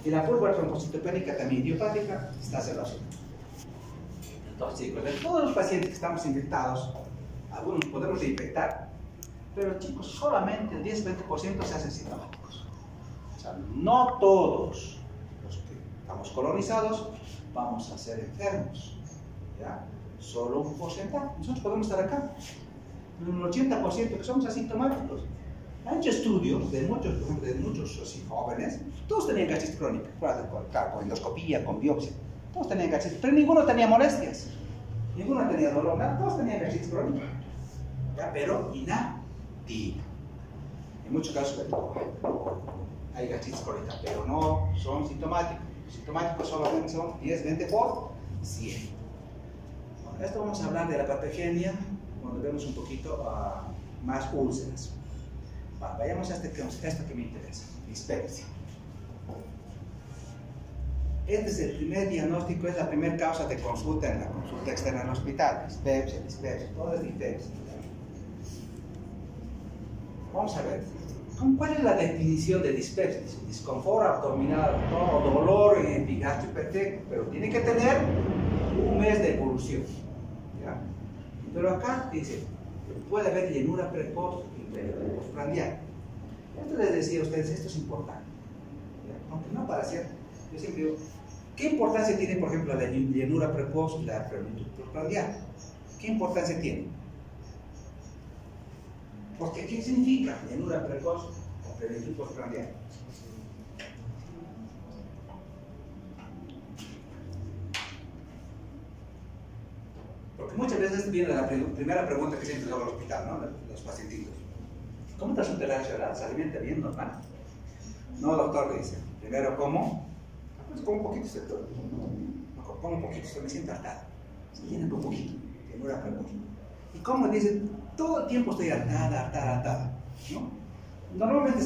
Y la curva trombocitopénica también idiopática está relacionada. Entonces, chicos, de todos los pacientes que estamos infectados, algunos podemos reinfectar, pero chicos, solamente el 10-20% se hacen sintomáticos. O sea, no todos los que estamos colonizados vamos a ser enfermos. ¿Ya? Solo un porcentaje. Nosotros podemos estar acá. Pero un 80% que somos asintomáticos. Han hecho estudios de muchos así, jóvenes, todos tenían gastritis crónica, con endoscopía, con biopsia, todos tenían gastritis, pero ninguno tenía molestias, ninguno tenía dolor, nada, todos tenían gastritis crónica, ¿ya? Pero inactiva. En muchos casos hay gastritis crónica, pero no son sintomáticos. Los sintomáticos solamente son 10-20 por 100. Bueno, esto vamos a hablar de la patogenia cuando vemos un poquito más úlceras. Vayamos a esto que me interesa, dispepsia. Este es el primer diagnóstico, es la primera causa de consulta en la consulta externa en el hospital. Dispepsia, todo es dispepsia. Vamos a ver, ¿cuál es la definición de dispepsia? Disconfort abdominal o dolor en epigastrio hipertecno, pero tiene que tener un mes de evolución. ¿Ya? Pero acá dice, puede haber llenura precoz y postprandial. Esto les decía a ustedes, esto es importante. ¿Ya? Aunque no para ser, yo siempre digo, ¿qué importancia tiene, por ejemplo, la llenura precoz y la plenitud postprandial? ¿Qué importancia tiene? Porque, ¿qué significa llenura precoz o plenitud postprandial? Porque muchas veces viene la primera pregunta que siempre hago al hospital, ¿no? Los pacientitos. ¿Cómo está su tolerancia oral? ¿Se alimenta bien, normal? No, doctor, dice. Primero, ¿cómo? Pues como un poquito, sector. Como un poquito, me siento hartado. Se llena un poquito, llenura precoz. ¿Y cómo? Dice, todo el tiempo estoy hartada, ¿no? Normalmente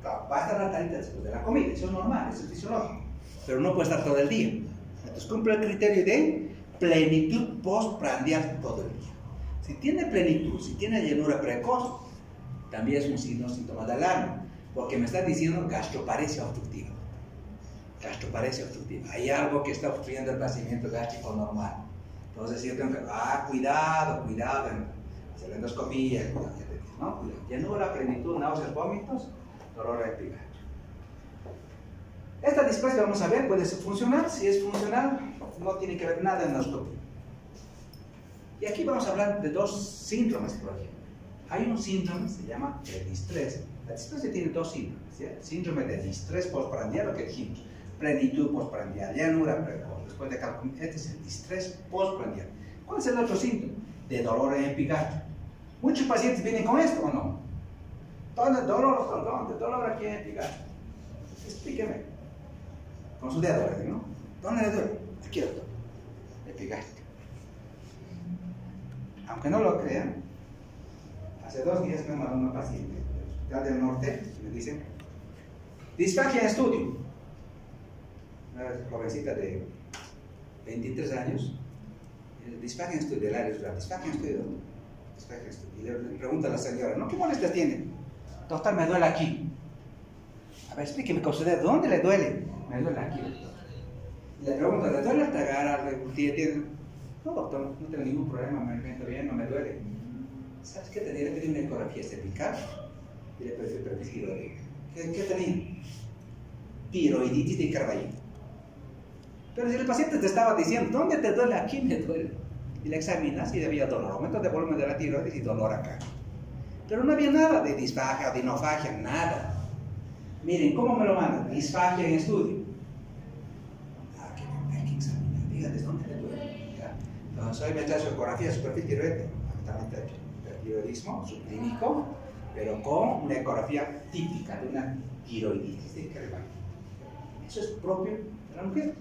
va a estar hartadita después de la comida, eso es normal, eso es fisiológico. Pero no puede estar todo el día. Entonces cumple el criterio de plenitud postprandial todo el día. Si tiene plenitud, si tiene llenura precoz, también es un síntoma de alarma, porque me están diciendo gastroparesia obstructiva. Gastroparesia obstructiva. Hay algo que está obstruyendo el vaciamiento gástrico normal. Entonces yo tengo que, cuidado, hacer la endoscopía, ¿no? Llenura, plenitud, náuseas, vómitos, dolor epigastrio. Esta dispepsia, vamos a ver, puede ser funcional. Si es funcional, no tiene que ver nada en endoscopía. Y aquí vamos a hablar de dos síndromes, por ejemplo. Hay un síndrome, se llama el distrés. La dispepsia tiene dos síndromes, ¿sí? Síndrome de distrés postprandial, lo que dijimos, plenitud postprandial, llenura precoz. Después de calcular, este es el distrés postprandial. ¿Cuál es el otro síntoma? De dolor en epigastrio. Muchos pacientes vienen con esto, ¿o no? ¿Dónde dolor? ¿Dónde dolor aquí en epigastrio? Explíqueme. Con su dedo, ¿no? ¿Dónde le duele? Aquí, doctor. Epigastrio. Aunque no lo crean, hace 2 días me mandó una paciente del Hospital del Norte y me dicen, disfagia en estudio. Una jovencita de 23 años, disfagia en estudio, del área rural, disfagia en estudio, disfagia en estudio. Y le pregunta a la señora, ¿no? ¿Qué molestias tiene? Doctor, me duele aquí. A ver, explíqueme con su dedo, ¿dónde le duele? Me duele aquí, doctor. Y le pregunto, ¿le duele al tragar? No, doctor, no tengo ningún problema, me alimento bien, no me duele. ¿Sabes qué tenía? Le pedí una ecografía cervical y le pedí tiroides. ¿Qué tenía? Tiroiditis de Carballo. Pero si el paciente te estaba diciendo, ¿dónde te duele? Aquí me duele. Y le examinas y había dolor, aumento de volumen de la tiroides y dolor acá. Pero no había nada de disfagia, adenofagia, nada. Miren, ¿cómo me lo mandan? Disfagia en estudio. Hay que examinar, dígales dónde le duele. ¿Ya? Entonces, hoy me trae su ecografía, su perfil tiroideo. Hipertiroidismo subclínico, pero con una ecografía típica de una tiroiditis de Carballo. Eso es propio de la mujer.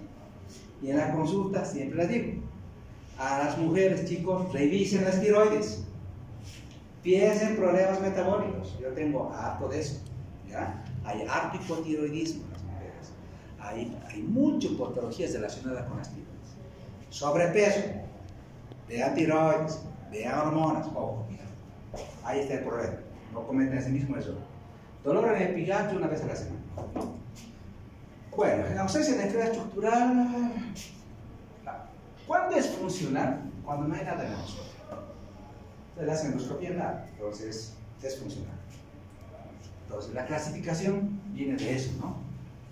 Y en la consulta siempre les digo, a las mujeres, chicos, revisen las tiroides. Piensen en problemas metabólicos. Yo tengo harto de eso. ¿Ya? Hay harto hipotiroidismo en las mujeres. Hay muchas patologías relacionadas con las tiroides. Sobrepeso, vean tiroides, vean hormonas. Mira. Ahí está el problema. No cometen ese mismo error. Dolor en el epigastrio una vez a la semana. Bueno, en ausencia de enfermedad estructural, ¿cuándo es funcional? Cuando no hay nada en la endoscopia. Entonces la endoscopia nada, entonces es funcional. Entonces la clasificación viene de eso, ¿no?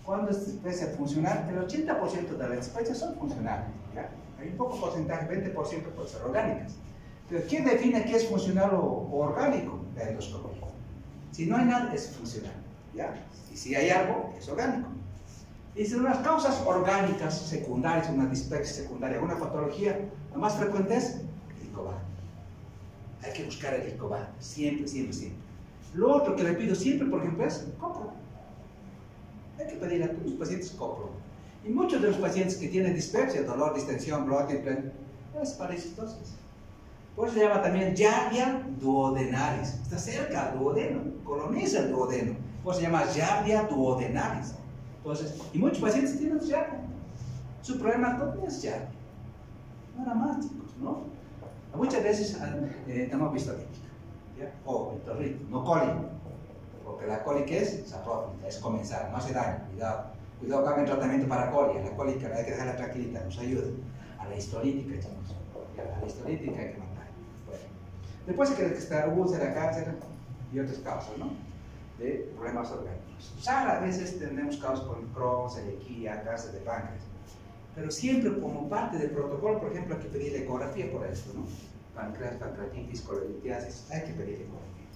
¿Cuándo es dispepsia funcional? El 80% de las dispepsias son funcionales, ¿ya? Hay un poco porcentaje, 20% pueden ser orgánicas. Pero ¿quién define qué es funcional o orgánico? La endoscopia. Si no hay nada, es funcional, ¿ya? Y si hay algo, es orgánico. Y si unas causas orgánicas secundarias, una dispepsia secundaria, una patología, la más frecuente es el ICOVAD. Hay que buscar el ICOVAD, siempre. Lo otro que le pido siempre, por ejemplo, es copro. Hay que pedir a todos los pacientes copro. Y muchos de los pacientes que tienen dispepsia, dolor, distensión, bloqueo, es parasitosis. Por eso se llama también Giardia duodenalis. Está cerca al duodeno, coloniza el duodeno. Por eso se llama Giardia duodenalis. Entonces, y muchos pacientes tienen Giardia. Su problema no es Giardia. Nada más, chicos, ¿no? Muchas veces hemos visto lítica, o torrito, no coli. Porque la cólica es saprófita, es comenzar, no hace daño, cuidado. Cuidado que hagan tratamiento para cólica. La cólica hay que dejarla tranquilita, nos ayuda. A la histolítica, echamos. A la histolítica hay que matar. Bueno. Después hay que estar úlcera, cáncer y otras causas, ¿no? De problemas orgánicos. A veces tenemos causas con Crohn, celiaquía, cáncer de páncreas. Pero siempre como parte del protocolo, por ejemplo, hay que pedir ecografía por esto, ¿no? Páncreas, pancreatitis, colelitiasis, hay que pedir ecografía.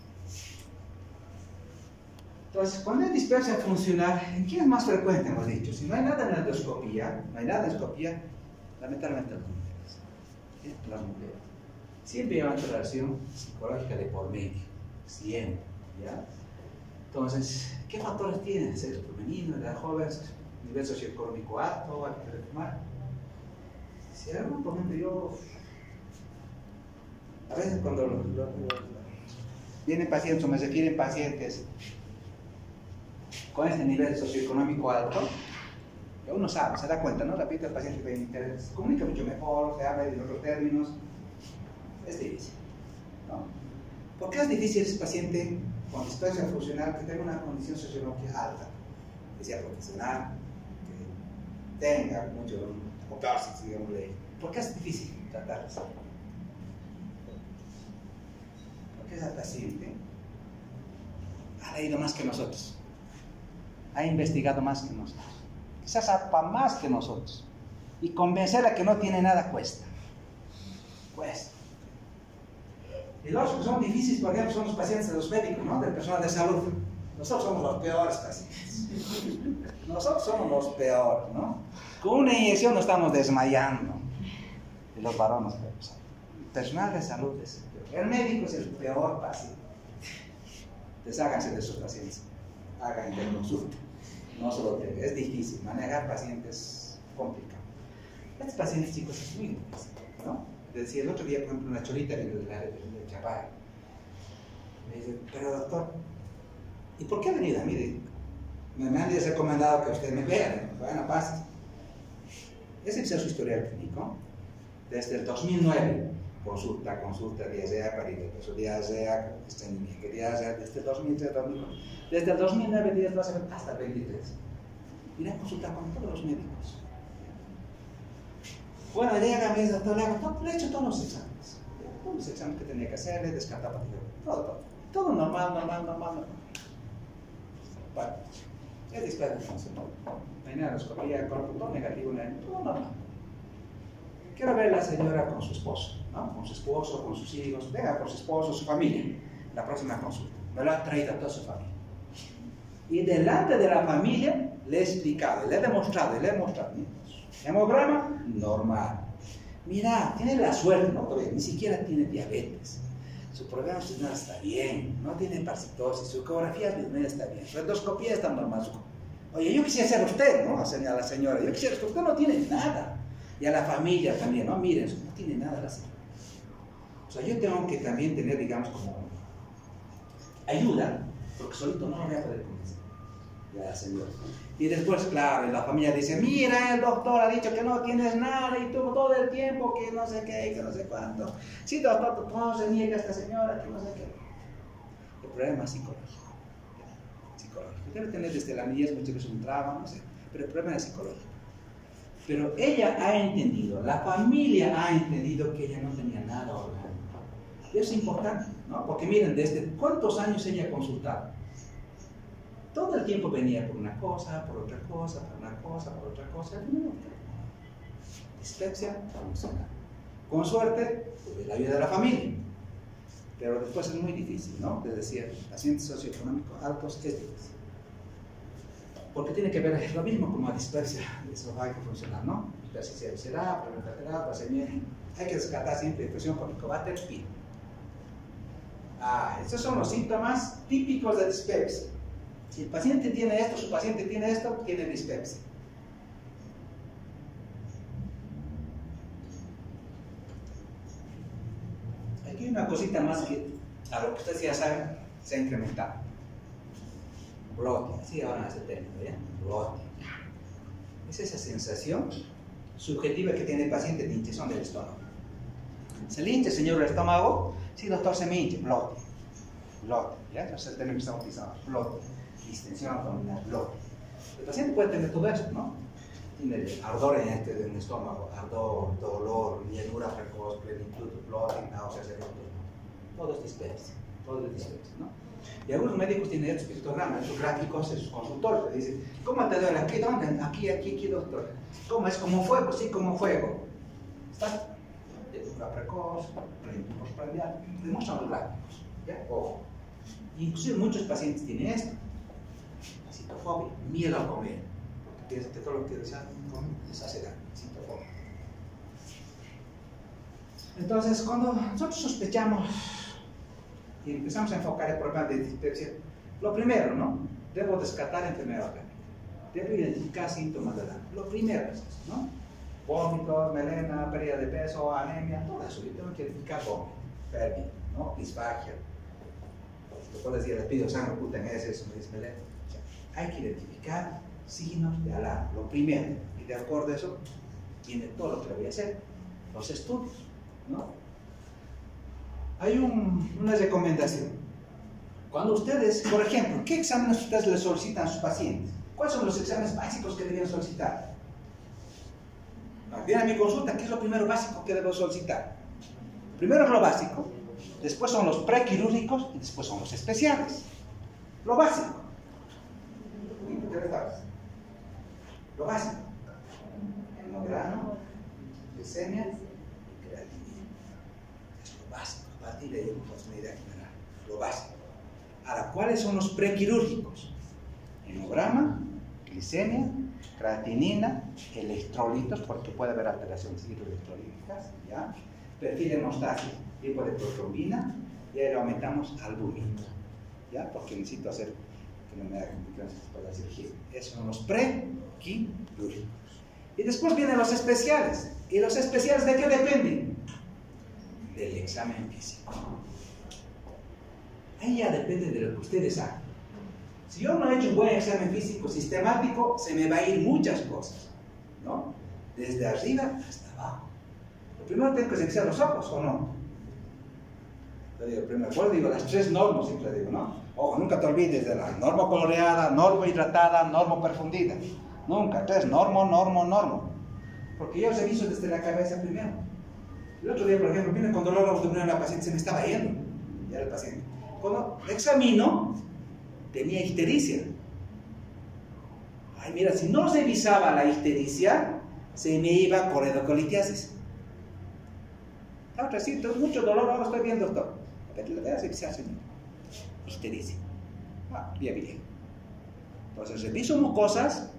Entonces, cuando hay dispepsia funcional, ¿en quién es más frecuente? Hemos dicho, si no hay nada en la endoscopía, lamentablemente las mujeres. Siempre llevan relación psicológica de por medio, siempre, ¿ya? Entonces, ¿qué factores tienen? Sexo femenino, edad joven, nivel socioeconómico alto, hay que reformar. Si algo, por ejemplo, yo, a veces cuando vienen pacientes, o me refieren pacientes con este nivel socioeconómico alto, que uno sabe, se da cuenta, ¿no? Repite el paciente que se comunica mucho mejor, se habla en otros términos, es difícil, ¿no? ¿Por qué es difícil ese paciente con dispepsia funcional que tenga una condición socioeconómica alta, que sea profesional, que tenga mucho ocasis, digámosle? ¿Por qué es difícil tratarlos? Porque esa paciente ha leído más que nosotros, ha investigado más que nosotros, quizás sepa más que nosotros, y convencerla que no tiene nada cuesta. Y los que son difíciles, por ejemplo, son los pacientes de los médicos, ¿no? Del personal de salud. Nosotros somos los peores pacientes. Nosotros somos los peores, ¿no? Con una inyección nos estamos desmayando. Y los varones, pues, el personal de salud es el peor. El médico es el peor paciente. Desháganse de sus pacientes. Hagan interconsulta. No solo tengan. Es difícil. Manejar pacientes complicado. Estos pacientes, chicos, es muy difícil, ¿no? Decía el otro día, por ejemplo, una cholita de Chapay. Me dice, pero doctor, ¿y por qué ha venido a mí? Me han recomendado que usted me vea. Bueno, pase. Ese es su historial clínico. Desde el 2009, consulta, diarrea, peripeso, diarrea, estreñimiento, diarrea, desde el 2003, 2009. Desde el 2009, 10, 12, hasta el 23. Iré a consultar con todos los médicos. Bueno, llega, me dice, doctor, le he hecho todos los exámenes. Todos los exámenes que tenía que hacer, le descartaba todo normal. Bueno, es dispepsia funcional. No hay nada, endoscopía, corpo, todo negativo, todo normal. Quiero ver a la señora con su esposo, ¿no? Con su esposo, con sus hijos, venga con su esposo, su familia, la próxima consulta. Me lo ha traído a toda su familia. Y delante de la familia le he explicado, le he demostrado, hemograma, normal. Mira, tiene la suerte, ¿no? Todavía, ni siquiera tiene diabetes. Su programa funcional está bien, no tiene parasitosis, su ecografía está bien, su endoscopía está normal. Oye, yo quisiera ser usted, ¿no? A la señora, yo quisiera ser usted, no tiene nada. Y a la familia también, ¿no? Miren, no tiene nada la señora. O sea, yo tengo que también tener, digamos, como ayuda, porque solito no lo voy a poder convencer. Ya, señor. Y después, claro, la familia dice, mira, el doctor ha dicho que no tienes nada y tú todo el tiempo que no sé qué, que no sé cuánto. Sí, doctor, todo se niega a esta señora, que no sé qué. El problema es psicológico. Debe tener desde la niñez muchas veces un trauma, no sé, pero el problema es psicológico. Pero ella ha entendido, la familia ha entendido que ella no tenía nada orgánico. Y eso es importante, ¿no? Porque miren, desde cuántos años ella consultaba. Todo el tiempo venía por una cosa, por otra cosa, por una cosa, por otra cosa. Dispepsia funcional. Con suerte, tuve la ayuda de la familia. Pero después es muy difícil, ¿no? Les decía, pacientes socioeconómicos altos es difícil. Porque tiene que ver lo mismo como la dispepsia esofágica funcional, ¿no? Dispepsia visceral, lateral, placemiento. Hay que descartar siempre depresión por Helicobacter pylori. Estos son los síntomas típicos de dispepsia. Si el paciente tiene esto, su paciente tiene esto, tiene dispepsia. Aquí hay una cosita más que a lo que ustedes ya saben se ha incrementado. Bloating, así ahora ese término, ¿ya? Bloating. Es esa sensación subjetiva que tiene el paciente de hinchazón del estómago. ¿Se le hincha, señor, el estómago? Sí, doctor, se me hincha, bloating. blote, ¿ya? Ese es el término que estamos utilizando, blote, distensión abdominal, blote. El paciente puede tener todo esto, ¿no? Tiene ardor en el estómago, ardor, dolor, llenura precoz, plenitud, bloating, náuseas, todo es disperso, ¿no? Y algunos médicos tienen estos pictogramas, estos gráficos en sus consultorios, le dicen, ¿cómo te duele? ¿Aquí? ¿Dónde? Aquí, doctor. ¿Cómo es? ¿Como fuego? Sí, como fuego. ¿Está? Llenura precoz, plenitud postprandial, demuestran los gráficos, ¿ya? Ojo. Inclusive muchos pacientes tienen esto, la citofobia, miedo a comer, porque piensan que todo lo que desean comer les hace daño, citofobia. Entonces, cuando nosotros sospechamos y empezamos a enfocar el problema de dispepsia, lo primero, ¿no? Debo descartar enfermedad orgánica, debo identificar síntomas de daño, lo primero es eso, ¿no? Vómitos, melena, pérdida de peso, anemia, todo eso, yo tengo que identificar vómito, pérdida, ¿no? Disfagia. Puedo decir, les pido sangre oculta en heces, me dice melena. O sea, hay que identificar signos de alarma, lo primero, y de acuerdo a eso viene todo lo que le voy a hacer, los estudios, ¿no? Hay una recomendación. Cuando ustedes, por ejemplo, ¿qué exámenes ustedes le solicitan a sus pacientes? ¿Cuáles son los exámenes básicos que deben solicitar? Viene a mi consulta, ¿qué es lo primero básico que debo solicitar? Primero es lo básico, después son los prequirúrgicos y después son los especiales. Lo básico. Lo básico. Hemograma, glicemia y creatinina. Es lo básico. A partir de ahí tenemos una idea general. Lo básico. Ahora, ¿cuáles son los prequirúrgicos? Hemograma, glicemia, creatinina, electrolitos, porque puede haber alteraciones hidroelectrolíticas, ¿ya? Perfil hemostático, tipo de protrombina, y ahí le aumentamos albúmina, ¿ya? Porque necesito hacer que no me haga complicaciones para la cirugía. Esos son los prequirúrgicos. Y después vienen los especiales. ¿Y los especiales de qué dependen? Del examen físico. Ahí ya depende de lo que ustedes hagan. Si yo no he hecho un buen examen físico sistemático, se me va a ir muchas cosas, ¿no? Desde arriba hasta abajo. Lo primero tengo que revisar los ojos, ¿o no? Yo digo, primero, digo las tres normas, siempre digo, ¿no? Ojo, nunca te olvides de la norma coloreada, norma hidratada, norma perfundida. Nunca, tres, normo. Porque yo reviso desde la cabeza primero. El otro día, por ejemplo, vine con dolor abdominal a la paciente, se me estaba yendo, ya el paciente. Cuando examino, tenía ictericia. Ay, mira, si no revisaba la ictericia, se me iba por endocolitiasis. Ahora sí, tengo mucho dolor, ahora estoy bien, doctor. A ver, le voy a revisar, señor. Ictericia. Bien. Entonces, reviso mucosas,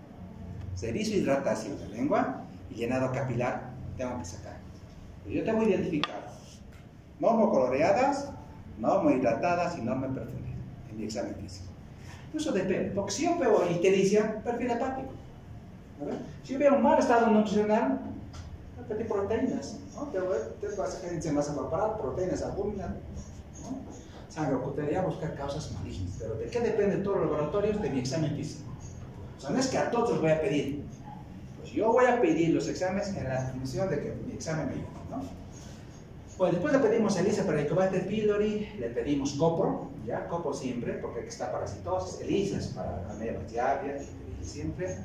reviso hidratación de lengua y llenado capilar, tengo que sacar. Pero yo tengo identificado normocoloreadas, normohidratadas y normoperfundidas en mi examen físico. Eso depende, porque si yo veo ictericia, perfil hepático. Si yo veo un mal estado nutricional, voy a pedir proteínas, ¿no? Tengo que hacer gerencia de masa corporal, proteínas, albúmina, ¿no? Sangre ocultaria, buscar causas malignas. Pero ¿de qué dependen todos los laboratorios? De mi examen físico. O sea, no es que a todos voy a pedir. Pues yo voy a pedir los exámenes en la función de que mi examen me llegue, ¿no? Pues después le pedimos ELISA para Helicobacter pylori, le pedimos copro, ¿ya? Copro siempre, porque aquí está parasitosis, ELISA para amebas diarrea, siempre.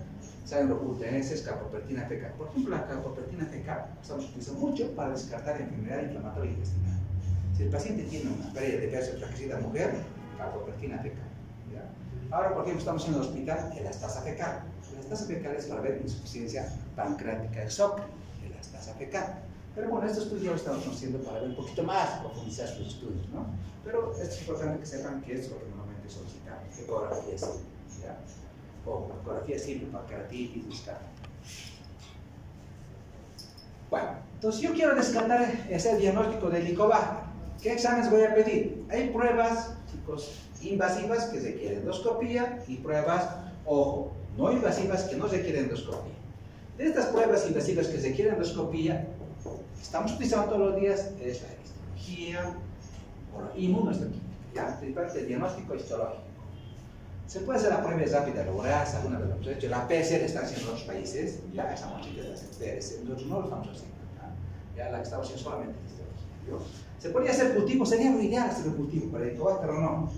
Sangre oculta en heces, carbopertina fecal. Por ejemplo, la carbopertina fecal estamos utilizando mucho para descartar enfermedad inflamatoria intestinal. Si el paciente tiene una pérdida de peso enflaquecida mujer, carbopertina fecal, ¿ya? Ahora, por ejemplo, estamos en el hospital, elastasa fecal. Elastasa fecal es para ver insuficiencia pancreática exócrina, elastasa fecal. Pero bueno, estos estudios ya lo estamos haciendo para ver un poquito más, profundizar sus estudios, ¿no? Pero es importante que sepan que esto es lo que normalmente solicitamos, ecografía simple, ¿ya? O ecografía simple para keratitis, descarga. Bueno, entonces yo quiero descartar ese diagnóstico de Helicobacter. ¿Qué exámenes voy a pedir? Hay pruebas, chicos, invasivas que requieren endoscopía y pruebas, ojo, no invasivas que no requieren endoscopía. De estas pruebas invasivas que requieren endoscopía, estamos utilizando todos los días es la histología o la inmunohistoquímica, ¿ya? Principalmente el diagnóstico histológico. Se puede hacer la prueba rápida de ureasa, alguna vez lo hemos hecho. La PCR está haciendo en otros países, ya estamos haciendo las PCR, nosotros no lo estamos haciendo, ¿ya? La que estamos haciendo solamente histología, ¿no? Se podría hacer cultivo, sería lo ideal hacer un cultivo para Helicobacter o no.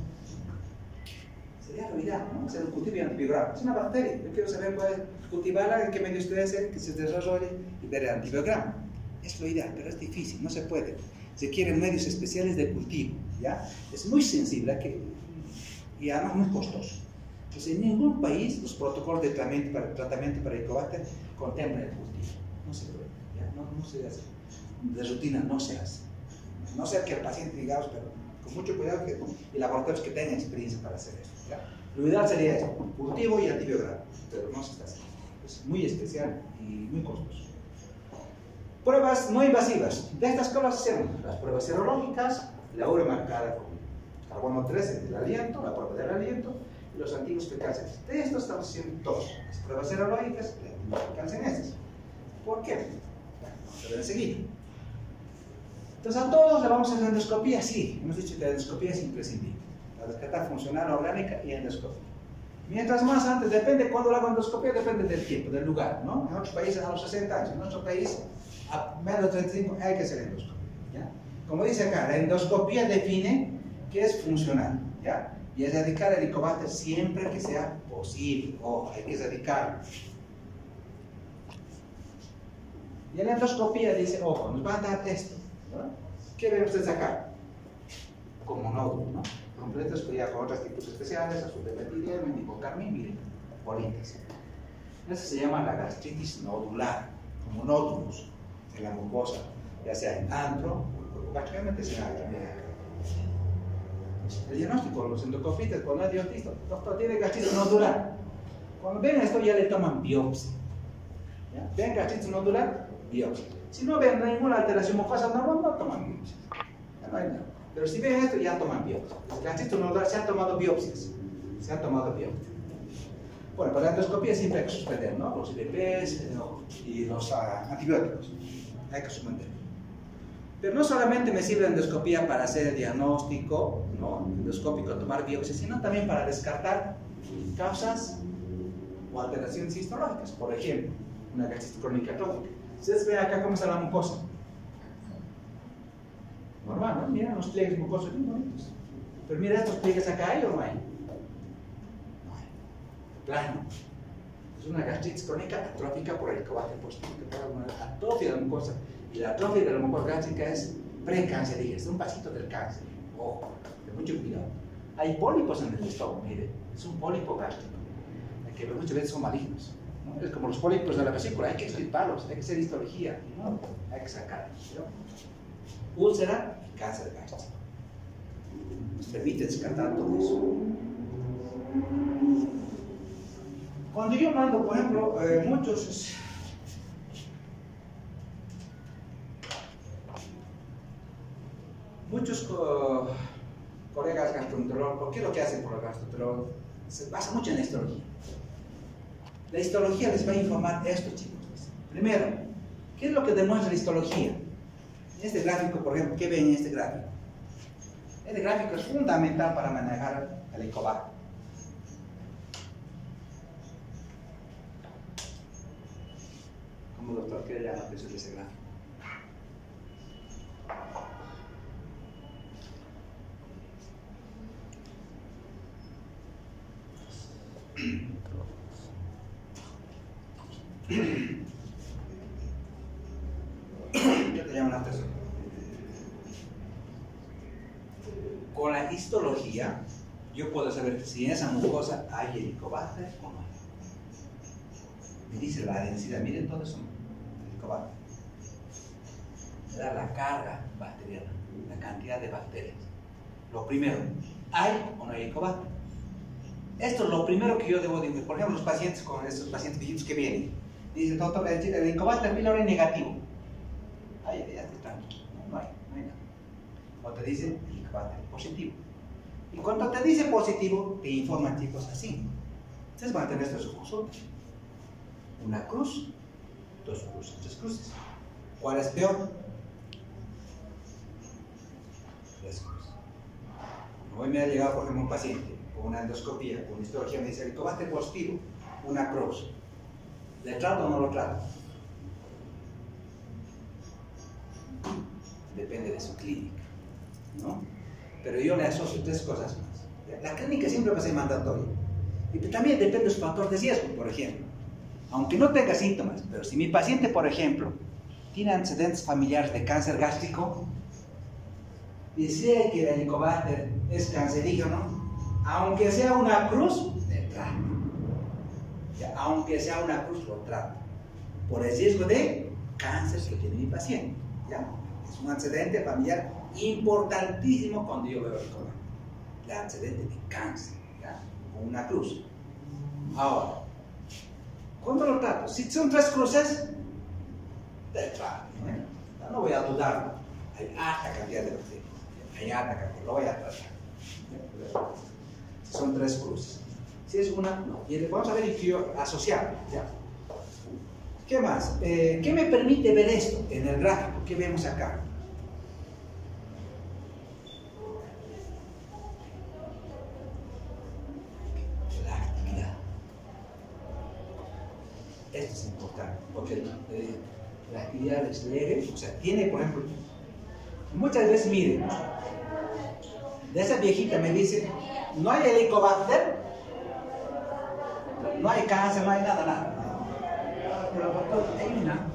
Sería lo ideal, ¿no? Hacer un cultivo y antibiograma. Es una bacteria, yo quiero saber puede cultivarla, en qué medio ustedes hacen, que se desarrolle y ver el antibiograma. Es lo ideal, pero es difícil, no se puede. Se quieren medios especiales de cultivo, ¿ya? Es muy sensible y además muy costoso. Entonces, en ningún país los protocolos de tratamiento para Helicobacter contemplan el cultivo. No se puede, ¿ya? No se hace. De rutina no se hace. No sea que el paciente, digamos, pero con mucho cuidado y laboratorios que tengan experiencia para hacer esto, ¿ya? Lo ideal sería eso, cultivo y antibiograma, pero no se está haciendo. Es muy especial y muy costoso. Pruebas no invasivas. De estas cosas se hacen las pruebas serológicas, la urea marcada con carbono 13 del aliento, la prueba del aliento y los antiguos fecales. De estos estamos haciendo todos. Las pruebas serológicas y las fecales. ¿Por qué? Bueno, vamos a ver enseguida. Entonces a todos le vamos a hacer endoscopía, sí. Hemos dicho que la endoscopía es imprescindible. La descartar funcional, orgánica y endoscopía. Mientras más antes, depende cuándo la endoscopía, depende del tiempo, del lugar, ¿no? En otros países a los 60 años, en nuestro país a menos de 35 hay que hacer endoscopía, ¿ya? Como dice acá, la endoscopía define que es funcional, ¿ya? Y es erradicar el Helicobacter siempre que sea posible, ojo, hay que erradicarlo. Y en la endoscopía dice, ojo, nos va a dar esto, ¿no? ¿Qué ven ustedes acá? Como nódulo, ¿no? Completos con otros tipos especiales, azul de metileno, indigo carmín, miren, bolitas. Eso se llama la gastritis nodular, como nódulos en la mucosa, ya sea en antro o en cuerpo gástricamente se llama el diagnóstico, los endoscopistas, cuando es diagnóstico, doctor, tiene gastritis nodular. Cuando ven esto ya le toman biopsia. ¿Ya? ¿Ven gastritis nodular? Biopsia. Si no ven ninguna alteración mucosa normal, no toman biopsia. Ya no hay nada. Pero si ven esto, ya toman biopsias. El gastritis nodular se han tomado biopsias. Se han tomado biopsias. Bueno, para la endoscopía siempre hay que suspender, ¿no? Los IVPs y los antibióticos. Hay que suspender. Pero no solamente me sirve la endoscopía para hacer el diagnóstico, ¿no? Endoscópico, tomar biopsias, sino también para descartar causas o alteraciones histológicas. Por ejemplo, una gastritis crónica atrófica. Ustedes ven acá cómo está la mucosa. Normal, ¿no? Mira los pliegues mucosos bien bonitos. Pero mira estos pliegues acá, ¿hay o no hay? No hay. Plano. Es una gastritis crónica atrófica por Helicobacter positivo, que puede haber una atrofia de la mucosa. Y la atrofia de la mucosa gástrica es precancerígena, es un pasito del cáncer. Ojo, de mucho cuidado. Hay pólipos en el estómago, mire, es un pólipo gástrico, que muchas veces son malignos, ¿no? Es como los pólipos de la vesícula, hay que extirparlos, hay que hacer histología, ¿no? Hay que sacarlos, ¿no? Úlcera y cáncer gástrico. Nos permite descartar todo eso. Cuando yo mando, por ejemplo, muchos colegas gastroenterólogos, ¿qué es lo que hacen por el gastroenterólogo? Se basa mucho en la histología. La histología les va a informar esto, chicos. Primero, ¿qué es lo que demuestra la histología? Este gráfico, por ejemplo, ¿qué ven en este gráfico? Este gráfico es fundamental para manejar el Helicobacter. ¿Cómo, doctor? ¿Qué le llama la presión de ese gráfico? ¿Qué te llama la presión? Con la histología, yo puedo saber si en esa mucosa hay Helicobacter o no. Me dice la densidad, miren todo eso, Helicobacter. Me da la carga bacteriana, la cantidad de bacterias. Lo primero, ¿hay o no hay Helicobacter? Esto es lo primero que yo debo decir. Por ejemplo, los pacientes con estos pacientes viejitos que vienen, dicen, doctor, el Helicobacter pylori negativo. Ay, ya está tranquilo, no hay nada. O te dicen Helicobacter positivo. Y cuando te dice positivo, te informan chicos así. Ustedes van a tener esto en su consulta. Una cruz, dos cruces, tres cruces. ¿Cuál es peor? Tres cruces. Hoy me ha llegado, por ejemplo, un paciente con una endoscopía, con una histología, me dice Helicobacter positivo, una cruz. ¿Le trato o no lo trato? depende de su clínica, ¿no? Pero yo le asocio 3 cosas más. La clínica siempre va a ser mandatoria. Y también depende de su factor de riesgo, por ejemplo. Aunque no tenga síntomas, pero si mi paciente, por ejemplo, tiene antecedentes familiares de cáncer gástrico, y sé que el Helicobacter es cancerígeno, aunque sea una cruz, le trato. Aunque sea una cruz, lo trato. Por el riesgo de cáncer que tiene mi paciente. ¿Ya? Es un antecedente familiar importantísimo cuando yo veo el Helicobacter. El antecedente de cáncer, ¿ya? Con una cruz. Ahora, ¿cuándo lo trato? Si son 3 cruces, te trato. No voy a dudarlo. Hay alta cantidad de bacterias. Hay alta cantidad, lo voy a tratar. Si son 3 cruces. Si es una, no. Y vamos a ver el asociado. ¿Ya? ¿Qué más? ¿Qué me permite ver esto en el gráfico? ¿Qué vemos acá? La actividad. Esto es importante, porque la actividad es leve, o sea, tiene, por ejemplo, muchas veces, miren, de esa viejita me dice, no hay Helicobacter, no hay cáncer, no hay nada. Pero doctor, hay una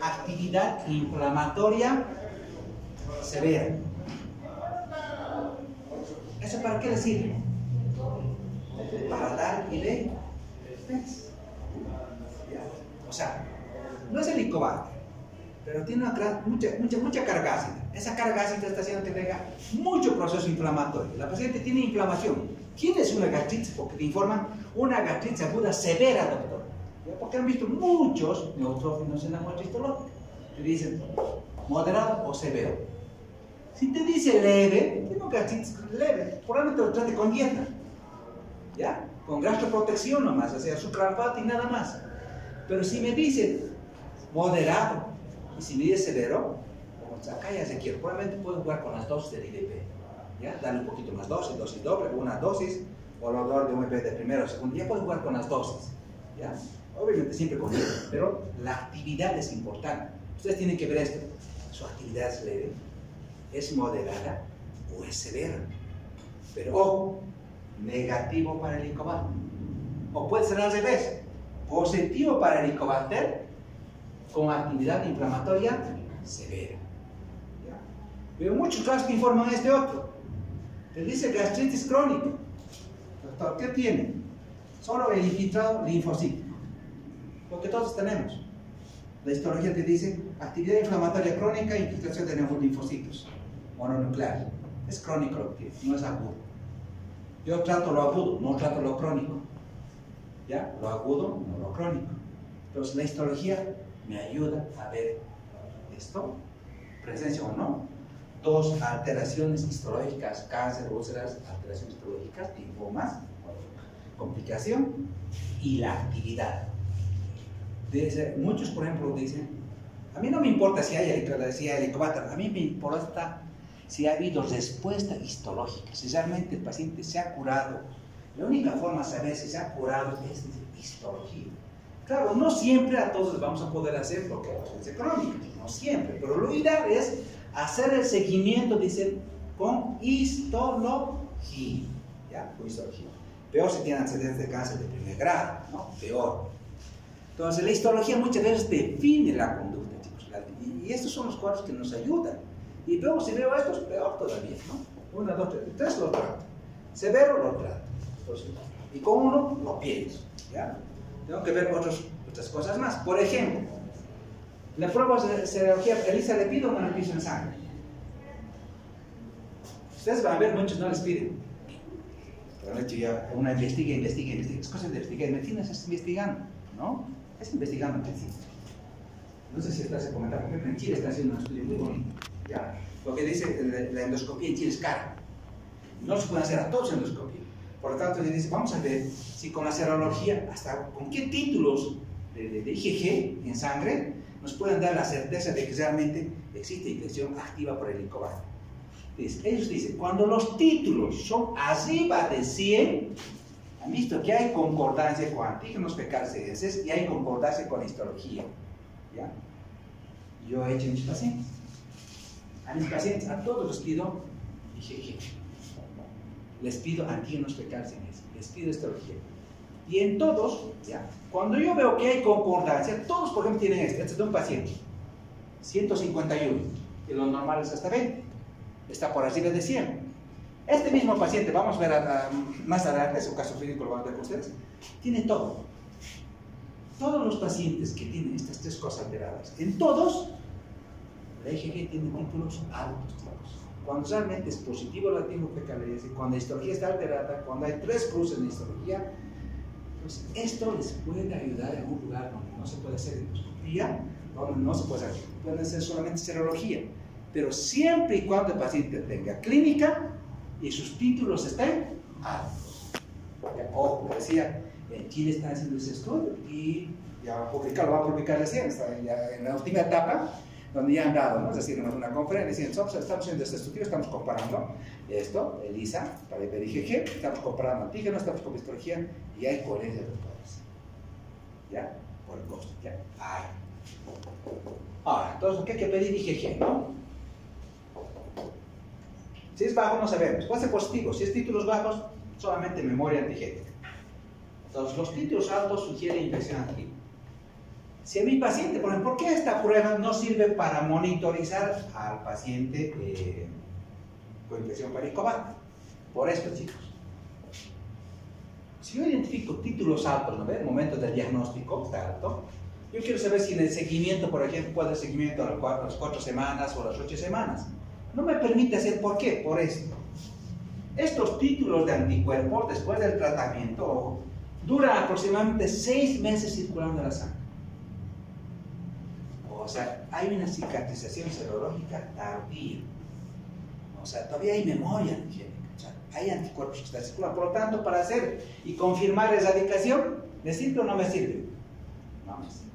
actividad inflamatoria severa. ¿Eso para qué le sirve? Para dar idea. ¿Ves? O sea, no es Helicobacter, pero tiene mucha carga ácida. Esa carga ácida está haciendo que tenga mucho proceso inflamatorio. La paciente tiene inflamación. ¿Quién es una gastritis? Porque te informan una gastritis aguda severa, doctor. Porque han visto muchos neutrófilos en la muestra histológica. Te dicen moderado o severo. Si te dice leve, tiene una gastritis leve. Probablemente lo trate con dieta. ¿Ya? Con gastroprotección nomás, o sea, sucralfato y nada más. Pero si me dice moderado y si me dice severo, acá ya se quiere. Probablemente puedo jugar con las dosis del IDP. ¿Ya? Darle un poquito más dosis doble, una dosis, o lo doy de un de primero o segundo. Ya puedo jugar con las dosis. ¿Ya? Obviamente siempre con dieta, pero la actividad es importante. Ustedes tienen que ver esto. Su actividad es leve, es moderada o es severa. Pero ojo, negativo para el Helicobacter. O puede ser al revés, positivo para el Helicobacter con actividad inflamatoria severa. ¿Ya? Veo muchos casos que informan este otro. Te dice gastritis crónica. Doctor, ¿qué tiene? Solo el infiltrado linfocítico. Lo que todos tenemos. La histología te dice actividad inflamatoria crónica, infiltración de linfocitos mononucleares. Es crónico lo que tiene, no es agudo. Yo trato lo agudo, no trato lo crónico. ¿Ya? Lo agudo, no lo crónico. Entonces la histología me ayuda a ver esto, presencia o no. 2 alteraciones histológicas, cáncer, úlceras, alteraciones histológicas, linfomas, complicación y la actividad. Muchos, por ejemplo, dicen, a mí no me importa si hay Helicobacter, a mí me importa si ha habido respuesta histológica, si realmente el paciente se ha curado. La única forma de saber si se ha curado es histología. Claro, no siempre a todos vamos a poder hacer porque es crónica, no siempre, pero lo ideal es hacer el seguimiento, dicen, con histología. ¿Ya? Con histología. Peor si tiene antecedentes de cáncer de primer grado, ¿no? Peor. Entonces, la histología muchas veces define la conducta, chicos. Y estos son los cuadros que nos ayudan. Y luego, si veo esto, es peor todavía, ¿no? 1, 2, 3 lo trato. Severo lo trato. Entonces, y con uno lo pienso, ¿ya? Tengo que ver otras cosas más. Por ejemplo, la prueba de serología, ELISA le pido o no le pido en sangre. Ustedes van a ver, muchos no les piden. Pero de hecho ya uno investiga. Es cosa de investigar. Medicina es investigando, ¿no? Es investigando medicina. No sé si estás comentando, porque en Chile está haciendo un estudio muy bonito. ¿Ya? Lo que dice la endoscopía en Chile es cara. No se puede hacer a todos endoscopía. Por lo tanto, dice, vamos a ver si con la serología, hasta con qué títulos de IgG en sangre nos pueden dar la certeza de que realmente existe infección activa por el Helicobacter. Ellos dicen, cuando los títulos son arriba de 100, han visto que hay concordancia con antígenos fecales y hay concordancia con histología. ¿Ya? Yo he hecho en mis pacientes. A mis pacientes, a todos les pido IgG. Les pido antígenos fecales semejantes. Les pido histología. Y en todos, ¿ya? Cuando yo veo que hay concordancia, todos por ejemplo tienen este es de un paciente, 151, y lo normal es hasta 20, está por arriba de 100. Este mismo paciente, vamos a ver más adelante su caso clínico, lo vamos a ver con ustedes, tiene todo. Todos los pacientes que tienen estas tres cosas alteradas, en todos, la IgG tiene títulos altos, chicos. Cuando realmente es positivo el antígeno fecal, es decir, cuando la histología está alterada, cuando hay 3 cruces en la histología, pues esto les puede ayudar en un lugar donde no se puede hacer endoscopía, donde no se puede hacer, puede ser solamente serología, pero siempre y cuando el paciente tenga clínica y sus títulos estén altos. Ojo, decía, en Chile están haciendo ese estudio y ya lo va a publicar recién, está ya en la última etapa, donde ya han dado, ¿no? Es decir, en una conferencia, estamos haciendo este estudio, estamos comparando esto, ELISA, para el IgG, estamos comparando antígenos, estamos con histología, y hay coherencia de doctores. ¿Ya? Por el costo, ¿ya? Ahora, entonces, ¿qué hay que pedir IgG, no? Si es bajo, no sabemos. Puede ser positivo. Si es títulos bajos, solamente memoria antigénica. Entonces, los títulos altos sugieren infección antigénica. Si a mi paciente, por ejemplo, ¿por qué esta prueba no sirve para monitorizar al paciente con infección por Helicobacter? Por esto, chicos. Si yo identifico títulos altos, ¿no ven? El momento del diagnóstico está alto. Yo quiero saber si en el seguimiento, por ejemplo, puede haber seguimiento a las 4 semanas o a las 8 semanas. No me permite hacer, ¿por qué? Por esto. Estos títulos de anticuerpos, después del tratamiento, duran aproximadamente 6 meses circulando en la sangre. O sea, hay una cicatrización serológica tardía. O sea, todavía hay memoria antigénica. O sea, hay anticuerpos que están circulando. Por lo tanto, para hacer y confirmar la erradicación, ¿me sirve o no me sirve? No me sirve.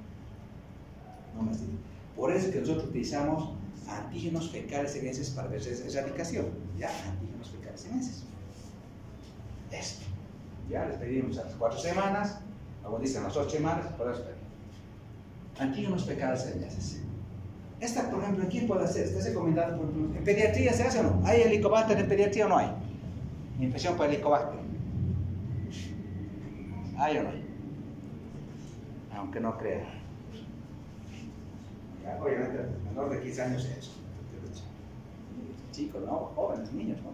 No me sirve. Por eso es que nosotros utilizamos antígenos fecales semejantes para ver esa erradicación. Ya, antígenos fecales semejantes. Esto. Ya les pedimos a las 4 semanas, luego dicen a las 8 semanas, por eso pedimos. Antígenos fecales semejantes. Esta, por ejemplo, ¿quién puede hacer? Está recomendado, por ejemplo, ¿en pediatría se hace o no? ¿Hay Helicobacter en pediatría o no hay? Infección por Helicobacter. ¿Hay o no hay? Aunque no crean. Obviamente, menor de 15 años es eso. Chicos, ¿no? Jóvenes, niños, ¿no?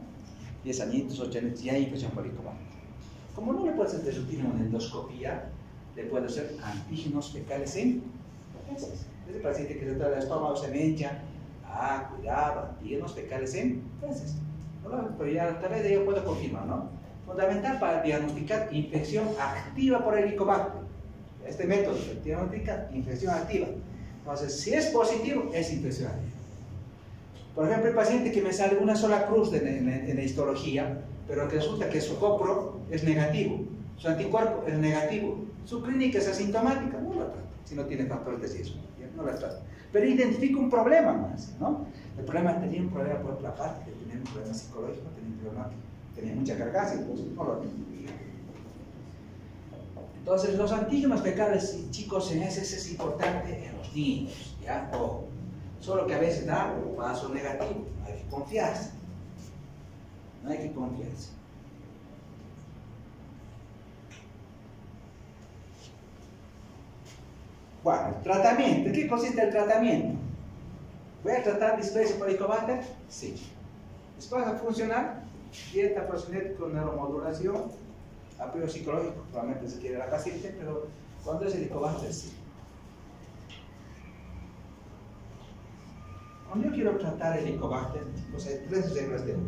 10 añitos, 8 años, ya hay infección por Helicobacter. Como no le puede hacer de rutina una endoscopía, le puede hacer antígenos fecales en feces. Ese paciente que se trata de estómago se me hincha, cuidado, antígenos fecales en feces. Pero ya a través de ello puedo confirmar, ¿no? Fundamental para diagnosticar infección activa por Helicobacter. Este método diagnostica infección activa. Entonces, si es positivo, es infección activa. Por ejemplo, el paciente que me sale una sola cruz en la histología, pero que resulta que su copro es negativo, su anticuerpo es negativo, su clínica es asintomática, no la trata, si no tiene factores de riesgo, no la trata. Pero identifica un problema más, ¿no? El problema tenía un problema por la parte, tenía un problema psicológico, tenía mucha carga, entonces no lo tenía. Entonces, los antígenos fecales, chicos, en ese es importante en los niños, ¿ya? Ojo. Solo que a veces da un paso negativo, no hay que confiarse. No hay que confiarse. Bueno, tratamiento. ¿En qué consiste el tratamiento? ¿Voy a tratar displasia por Helicobacter? Sí. Después va a funcionar dieta procinética con neuromodulación, apoyo psicológico, probablemente se quiere la paciente, pero cuando es Helicobacter, sí. Cuando yo quiero tratar el Helicobacter, pues hay 3 reglas de oro.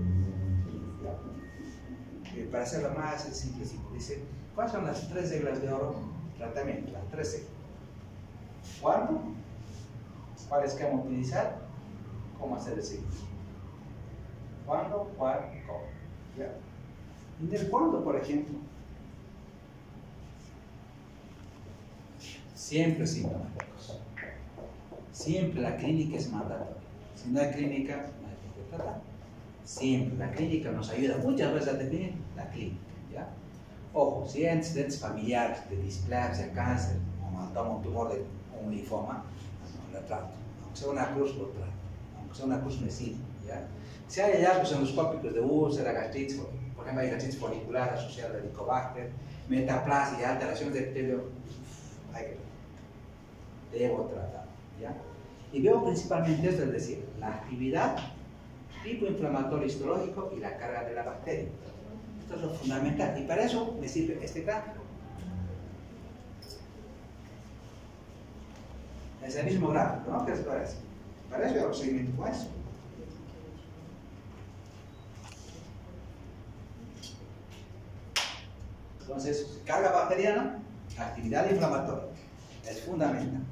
Para hacerlo más simple, dice, ¿cuáles son las 3 reglas de oro? Tratamiento, las 13. ¿Cuándo? ¿Cuál esquema utilizar? ¿Cómo hacer el ciclo? ¿Cuándo? ¿Cuál? ¿Cómo? ¿Ya? En el fondo, por ejemplo, siempre sintomáticos. Siempre la clínica es mandatoria. Si no hay clínica, no hay que tratar. Siempre la clínica nos ayuda muchas veces a definir la clínica, ¿ya? Ojo, si hay antecedentes familiares de displasia, cáncer, o tomo un tumor de un linfoma, no la trato. Aunque sea una cruz, lo trato. aunque sea una cusmecina, ¿ya? Si hay hallazgos endoscópicos de úlcera, gastritis, por ejemplo, hay gastritis folicular asociada a Helicobacter, metaplasia y alteraciones de epitelio, debo tratar, ¿ya? Y veo principalmente esto, es decir, la actividad, tipo inflamatorio histológico y la carga de la bacteria. Esto es lo fundamental, y para eso me sirve este gráfico. Es el mismo gráfico, ¿no? ¿Qué les parece? Para eso yo hago seguimiento con eso. Entonces, carga bacteriana, actividad inflamatoria, es fundamental.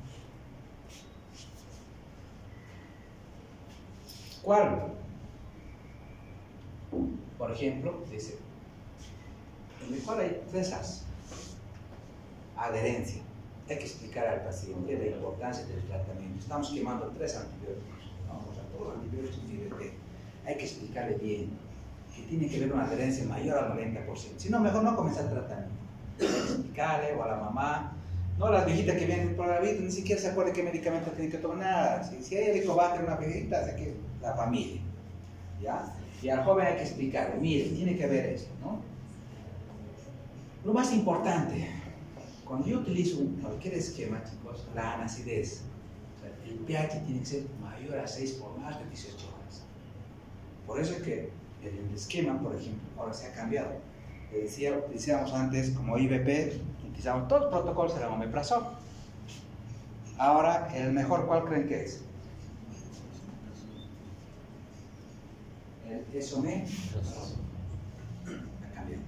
¿Cuál? Por ejemplo, dice, en el cual hay tres A's. Adherencia. Hay que explicar al paciente la importancia del tratamiento. Estamos quemando 3 antibióticos. Vamos a todos los antibióticos y IBP. Hay que explicarle bien que tiene que haber una adherencia mayor al 90%. Si no, mejor no comenzar el tratamiento. Hay que explicarle, o a la mamá. No, las viejitas que vienen por la vida ni siquiera se acuerdan qué medicamento tienen que tomar. Nada. Si hay Helicobacter en una viejita, es que la familia. ¿Ya? Y al joven hay que explicarle, mire, tiene que haber esto, ¿no? Lo más importante, cuando yo utilizo cualquier esquema, chicos, la anacidez, o sea, el pH tiene que ser mayor a 6 por más de 18 horas. Por eso es que el esquema, por ejemplo, ahora se ha cambiado. Le decía, utilizábamos antes como IBP, utilizamos todos los protocolos de la omeprazol. Ahora, el mejor, ¿cuál creen que es? El esomeprazol. Ha cambiado.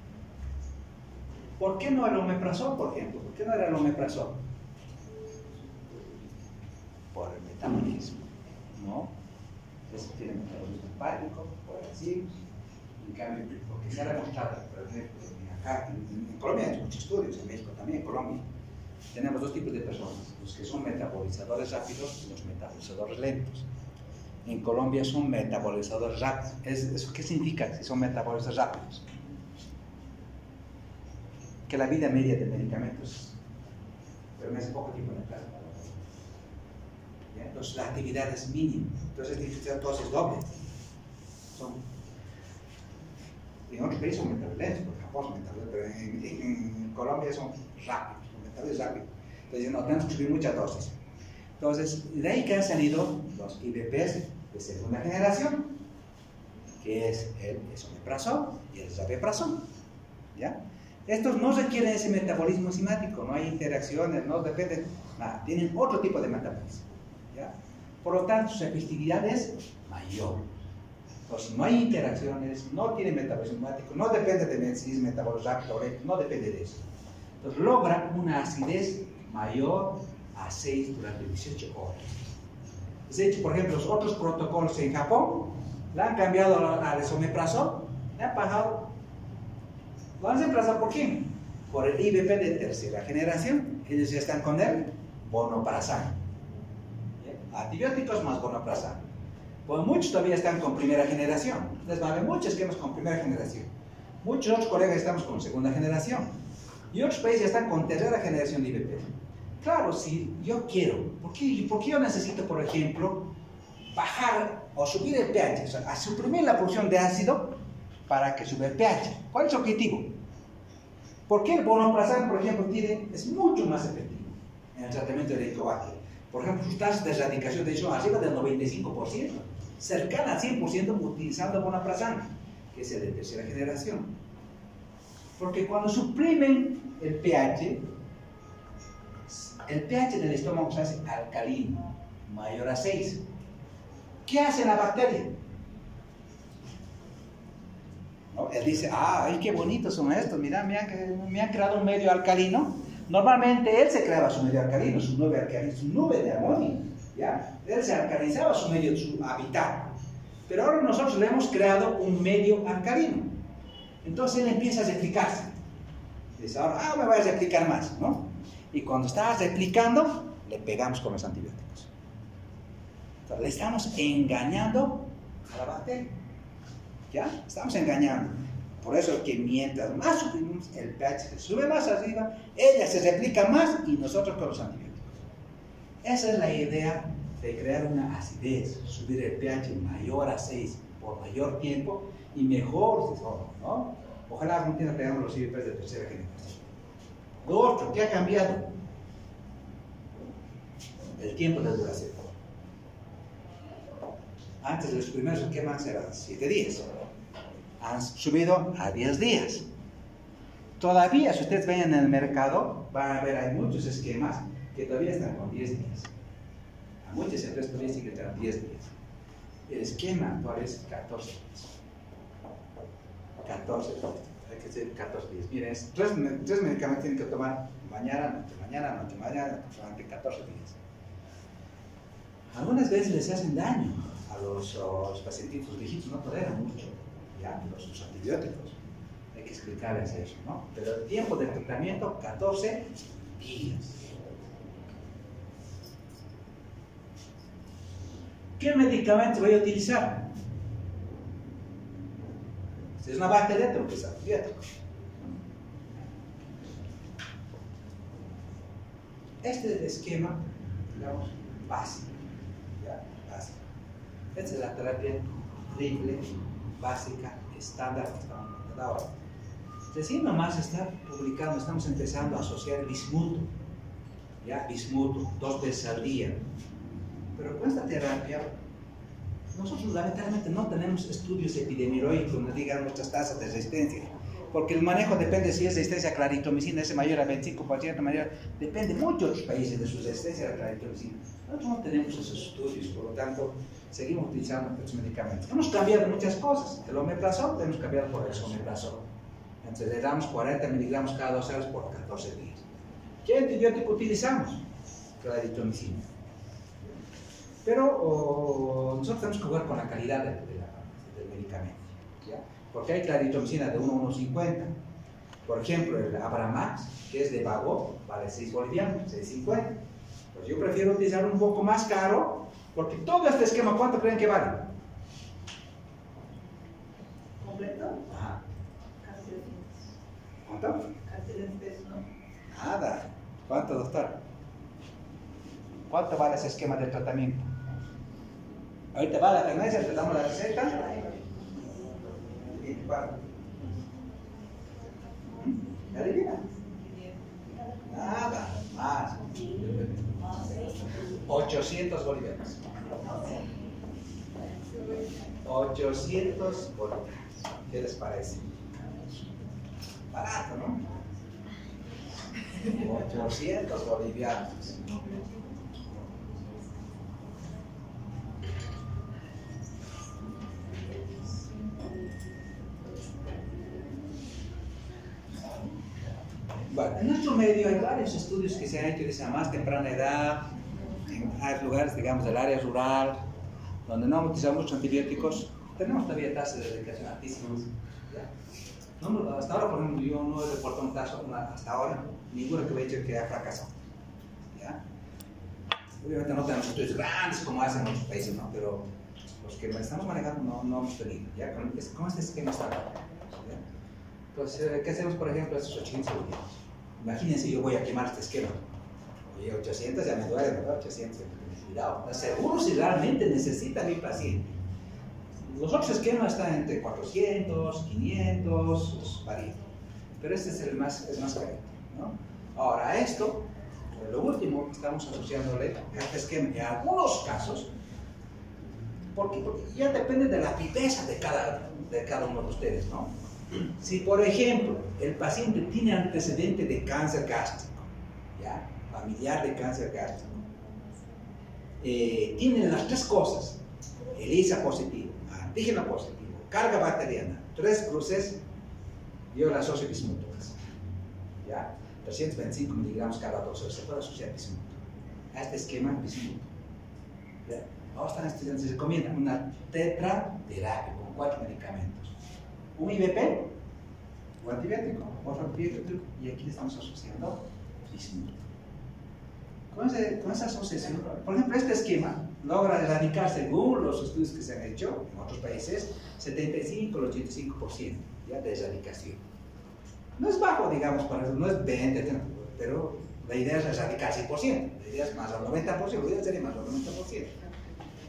¿Por qué no el omeprazol, por ejemplo? ¿Por qué no era el omeprazol? Por el metabolismo, ¿no? Eso tiene metabolismo hepático, por así. En cambio, porque se ha demostrado, por ejemplo, acá en Colombia hay muchos estudios, en México también, en Colombia, tenemos dos tipos de personas, los que son metabolizadores rápidos y los metabolizadores lentos. En Colombia son metabolizadores rápidos. ¿Eso qué significa si son metabolizadores rápidos? Que la vida media de medicamentos permanece poco tiempo en el plasma. Entonces la actividad es mínima. Entonces tiene que ser dosis dobles. En otros países son metabolistas, por Japón son metabolistas, pero en Colombia son rápidos, son metabolistas rápidos. Entonces no tenemos que subir muchas dosis. Entonces, de ahí que han salido los IBPs de segunda generación, que es el esomeprazol y el rabeprazol. ¿Ya? Estos no requieren ese metabolismo enzimático, no hay interacciones, no depende, nada, tienen otro tipo de metabolismo. ¿Ya? Por lo tanto, su efectividad es mayor. Entonces, no hay interacciones, no tiene metabolismo enzimático, no depende de si es metabolismo rápido o lento, no depende de eso. Entonces, logra una acidez mayor a 6 durante 18 horas. De hecho, por ejemplo, los otros protocolos en Japón le han cambiado al esomeprazol, le han bajado. ¿Lo han reemplazado por quién? Por el IBP de tercera generación. Ellos ya están con el vonoprazan. Antibióticos más vonoprazan. Pues muchos todavía están con primera generación. Les va a haber muchos esquemas con primera generación. Muchos otros colegas estamos con segunda generación. Y otros países ya están con tercera generación de IBP. Claro, si yo quiero, ¿por qué yo necesito, por ejemplo, bajar o subir el pH? O sea, a suprimir la producción de ácido para que suba el pH. ¿Cuál es su objetivo? Porque el vonoprazan, por ejemplo, es mucho más efectivo en el tratamiento del Helicobacter. Por ejemplo, sus tasas de erradicación de hecho arriba del 95%, cercana al 100% utilizando vonoprazan, que es el de tercera generación. Porque cuando suprimen el pH del estómago se hace alcalino, mayor a 6. ¿Qué hace la bacteria? ¿No? Él dice, ay, qué bonitos son estos, mira, me han creado un medio alcalino. Normalmente él se creaba su medio alcalino, su nube de amonio, ¿ya? Él se alcalinizaba su medio, su hábitat. Pero ahora nosotros le hemos creado un medio alcalino. Entonces él empieza a replicarse. Dice, ahora, me voy a replicar más, ¿no? Y cuando está replicando, le pegamos con los antibióticos. Entonces, le estamos engañando a la bacteria. ¿Ya? Estamos engañando. Por eso es que mientras más subimos, el pH se sube más arriba, ella se replica más y nosotros con los antibióticos. Esa es la idea de crear una acidez, subir el pH mayor a 6 por mayor tiempo y mejor se forma, ¿no? Ojalá algún día tengamos los IVPs de tercera generación. Lo otro, ¿qué ha cambiado? El tiempo de duración. Antes los primeros esquemas eran 7 días. Han subido a 10 días. Todavía, si ustedes ven en el mercado, van a ver, hay muchos esquemas que todavía están con 10 días. A muchas empresas todavía siguen teniendo 10 días. El esquema actual es 14 días. 14 días. Hay que ser 14 días. Miren, tres medicamentos tienen que tomar mañana, noche, solamente 14 días. Algunas veces les hacen daño a los pacientitos viejitos, no toleran mucho ya los antibióticos. Hay que explicarles eso, ¿no? Pero el tiempo de tratamiento, 14 días. ¿Qué medicamento voy a utilizar? Si es una bacteria, tengo que usar antibióticos. Este es el esquema, digamos, básico. ¿Ya? Básico. Esta es la terapia triple, básica, estándar que estamos viendo ahora. Recién nomás está publicando, estamos empezando a asociar bismuto. ¿Ya? Bismuto, 2 veces al día. Pero con esta terapia, nosotros lamentablemente no tenemos estudios epidemiológicos que nos digan nuestras tasas de resistencia. Porque el manejo depende si es resistencia a claritromicina, es mayor a 25%, mayor, depende mucho de los países de su resistencia a la claritromicina. Nosotros no tenemos esos estudios, por lo tanto, seguimos utilizando estos medicamentos. Hemos cambiado muchas cosas. El omeprazol hemos cambiado por el esomeprazol. Entonces le damos 40 miligramos cada 2 horas por 14 días. ¿Qué antibiótico utilizamos? Claritromicina. Pero nosotros tenemos que jugar con la calidad del medicamento, ¿ya? Porque hay claritromicina de 1 a 1.50. Por ejemplo, el Abramax, que es de Vago, vale 6 bolivianos, 6.50. Pues yo prefiero utilizar un poco más caro, porque todo este esquema, ¿cuánto creen que vale? ¿Completo? Ajá. Casi 200. ¿Cuánto? Casi 200 pesos, ¿no? Nada. ¿Cuánto, doctor? ¿Cuánto vale ese esquema de tratamiento? Ahorita va a la farmacia, te damos la receta. ¿Y cuánto? ¿Ya adivina? Nada, más. 800 bolivianos. 800 bolivianos. ¿Qué les parece? Barato, ¿no? 800 bolivianos. Bueno, en nuestro medio hay varios estudios que se han hecho desde a más temprana edad, en lugares, digamos, del área rural, donde no utilizamos muchos antibióticos. Tenemos todavía tasas de dedicación altísimas. ¿Ya? No, hasta ahora, por ejemplo, yo no he reportado un caso, hasta ahora, ninguno que me haya dicho que ha fracasado. ¿Ya? Obviamente no tenemos estudios grandes como hacen en otros países, ¿no? Pero los que estamos manejando no hemos tenido. ¿Ya? Con este esquema está. ¿Ya? Entonces, ¿qué hacemos, por ejemplo, estos 800 bolivianos? Imagínense, yo voy a quemar este esquema. Oye, 800 ya me duele, ¿verdad? 800, cuidado. Seguro si realmente necesita mi paciente. Los otros esquemas están entre 400, 500, varía. Pero este es el más carito, ¿no? Ahora, a esto, lo último que estamos asociándole a este esquema, en algunos casos, porque ya depende de la viveza de cada uno de ustedes, ¿no? Si, por ejemplo, el paciente tiene antecedente de cáncer gástrico, ¿ya? Familiar de cáncer gástrico, tiene las 3 cosas: ELISA positivo, antígeno positivo, carga bacteriana, 3 cruces, yo la asocio bismuto, ¿ya? 325 miligramos cada 2 horas, se puede asociar bismuto. A este esquema, bismuto. ¿Ya? Ahora se recomienda una tetraterapia con 4 medicamentos. Un IVP, un antibiótico, otro antibiótico, y aquí le estamos asociando bismuto. Con esa asociación, por ejemplo, este esquema logra erradicar, según los estudios que se han hecho en otros países, 75 al 85% ¿ya? De erradicación. No es bajo, digamos, para eso, no es 20, pero La idea es erradicar 100%, la idea es más al 90%, la idea sería más al 90%.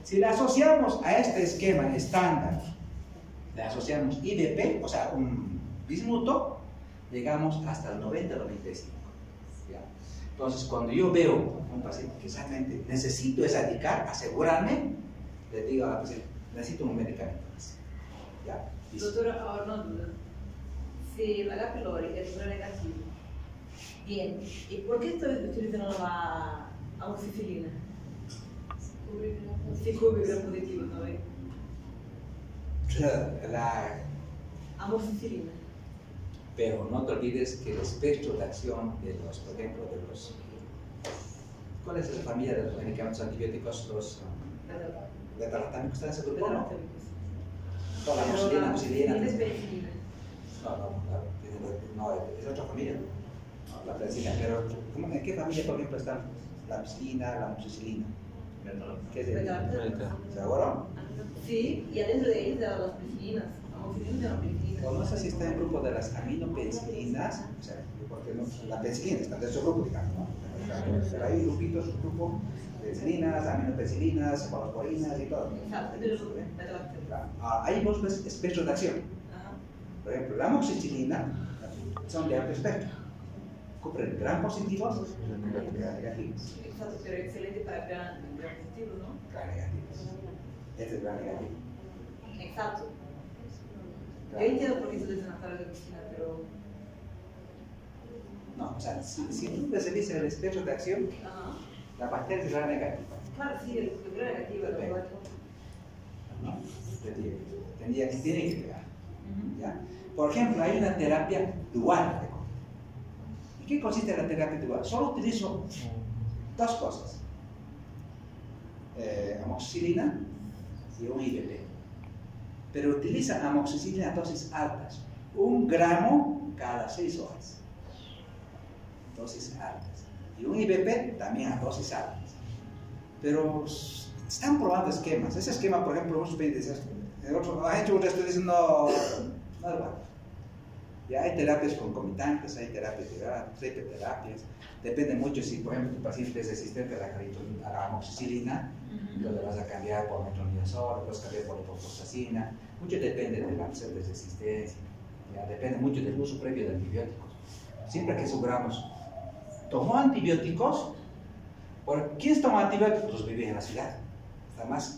Si le asociamos a este esquema estándar, le asociamos IBP, o sea, un bismuto, llegamos hasta el 90-95%. ¿Ya? Entonces, cuando yo veo a un paciente que realmente necesito erradicar, asegurarme, le digo a la paciente, necesito un medicamento más. ¿Ya? Doctora, ahora no duda. Si el H. pylori es negativo, bien, ¿y por qué estoy utilizando la amoxicilina? Si cubre gram positivo, ¿no ve? La Amoxicilina. Pero no te olvides que el espectro de acción de los, por ejemplo, de los... ¿Cuál es la familia de los medicamentos antibióticos? Los beta-lactámicos, ¿están en ese grupo? No, no, la amoxicilina. Es penicilina. No, es otra familia. No, la penicilina, pero ¿en qué familia, por ejemplo, están la amoxicilina, la amoxicilina? ¿Qué es eso? ¿Seguro? Sí, y adentro de ellos de las penicilinas. Amoxicilina de las penicilinas. O no sé si está en el grupo de las aminopenicilinas, o sea, porque no, la penicilina está dentro del grupo, digamos, ¿no? Pero hay grupitos, subgrupos, penicilinas, aminopenicilinas, cefalosporinas y todo. Exacto, de los beta-lactámicos. Hay dos espectros de acción. Por ejemplo, la amoxicilina son de amplio espectro. Cubren gran positivo y gran negativo. Exacto, pero excelente para gran positivo, ¿no? Gran negativo. Este es gran negativo. Exacto. Yo entiendo por qué se desenactara la medicina, pero... No, o sea, si tú recibís el espectro de acción, la bacteria es gran negativa. Claro, sí, el gran negativo, lo igual. ¿No? Tiene que llegar. ¿Ya? Por ejemplo, hay una terapia dual. ¿Y qué consiste la terapia dual? Solo utilizo dos cosas. Amoxicilina y un IBP. Pero utiliza amoxicilina a dosis altas. 1 gramo cada 6 horas. Dosis altas. Y un IBP también a dosis altas. Pero están probando esquemas. Ese esquema, por ejemplo, muchos países ha hecho un estudio diciendo no es bueno. Ya hay terapias concomitantes, hay terapias terapias. Depende mucho si, por ejemplo, tu paciente es resistente a la amoxicilina, lo le vas a cambiar por metronidazol, lo vas a cambiar por levofloxacina. Mucho depende de la resistencia, ya depende mucho del uso previo de antibióticos. Siempre que aseguramos, tomó antibióticos, ¿quiénes toman antibióticos? Los viven en la ciudad,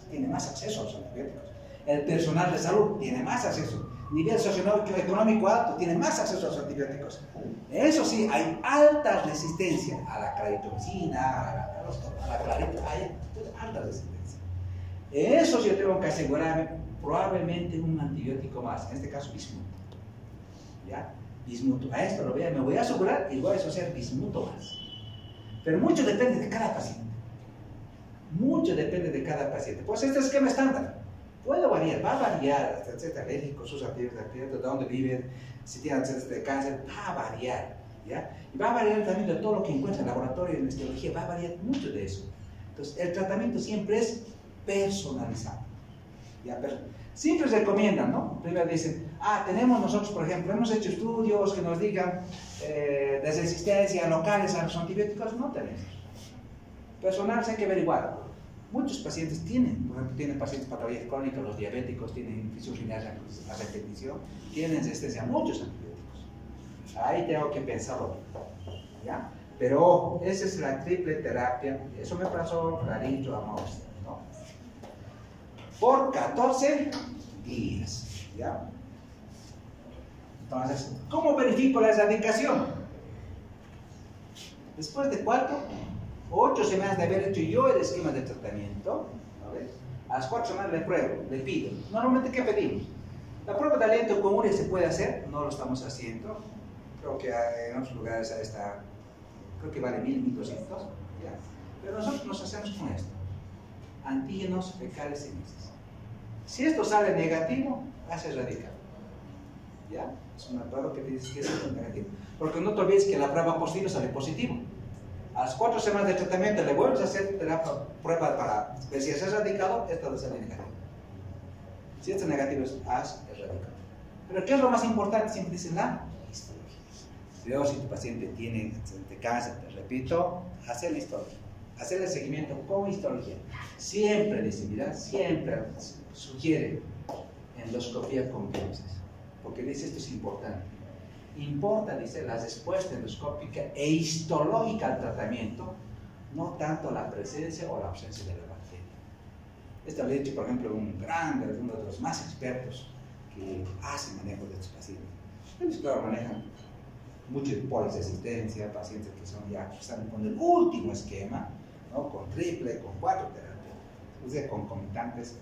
tiene más acceso a los antibióticos. El personal de salud tiene más acceso. Nivel socioeconómico alto tiene más acceso a los antibióticos. Eso sí, hay alta resistencia a la claritromicina, a la clarita, hay alta resistencia. Eso sí yo tengo que asegurarme, probablemente un antibiótico más, en este caso bismuto. ¿Ya? Bismuto. A esto me voy a asegurar y voy a asociar bismuto más. Pero mucho depende de cada paciente. Mucho depende de cada paciente. Pues este esquema estándar. Puede variar, va a variar, etcétera, alérgico, sus antibióticos, de dónde viven, si tienen antecedentes de cáncer, va a variar, ¿ya? Y va a variar también de todo lo que encuentra en el laboratorio, en histología, va a variar mucho de eso. Entonces, el tratamiento siempre es personalizado, ¿ya? Siempre recomiendan, ¿no? Primero dicen, tenemos nosotros, por ejemplo, hemos hecho estudios que nos digan de resistencia locales a los antibióticos, no tenemos. Personal hay que averiguar. Muchos pacientes tienen, por ejemplo, tienen pacientes patologías crónicas, los diabéticos tienen insuficiencia a repetición, tienen resistencia a muchos antibióticos. Ahí tengo que pensarlo, ¿ya? Pero esa es la triple terapia, eso me pasó clarito a Mauricio, ¿no? Por 14 días, ¿ya? Entonces, ¿cómo verifico la erradicación? Después de 4 o 8 semanas de haber hecho yo el esquema de tratamiento, a las 4 semanas le pruebo, le pido. Normalmente, ¿qué pedimos? La prueba de aliento con urea se puede hacer, no lo estamos haciendo. Creo que en otros lugares está, creo que vale 1.000, 1.200, ¿ya? Pero nosotros nos hacemos con esto. Antígenos fecales cenizas. Si esto sale negativo, hace radical. ¿Ya? Es una prueba que dice que es negativo. Porque no te olvides que la prueba positiva sale positivo. A las 4 semanas de tratamiento le vuelves a hacer la prueba para ver si es erradicado, esto sale negativo. Si esto es negativo, es erradicado. Pero ¿qué es lo más importante? Siempre dicen la histología. Pero si tu paciente tiene cáncer, te repito, hacer la historia, hacer el seguimiento con histología. Siempre dice, mira, siempre sugiere endoscopía con biopsias, porque dice esto es importante. Importa, dice, la respuesta endoscópica e histológica al tratamiento, no tanto la presencia o la ausencia de la bacteria. Esto lo he dicho, por ejemplo, uno de los más expertos que hacen manejo de estos pacientes. Ellos, claro, manejan mucha polisesistencia, pacientes que son ya están con el último esquema, ¿no? Con triple, con 4 terapias, o sea, concomitantes.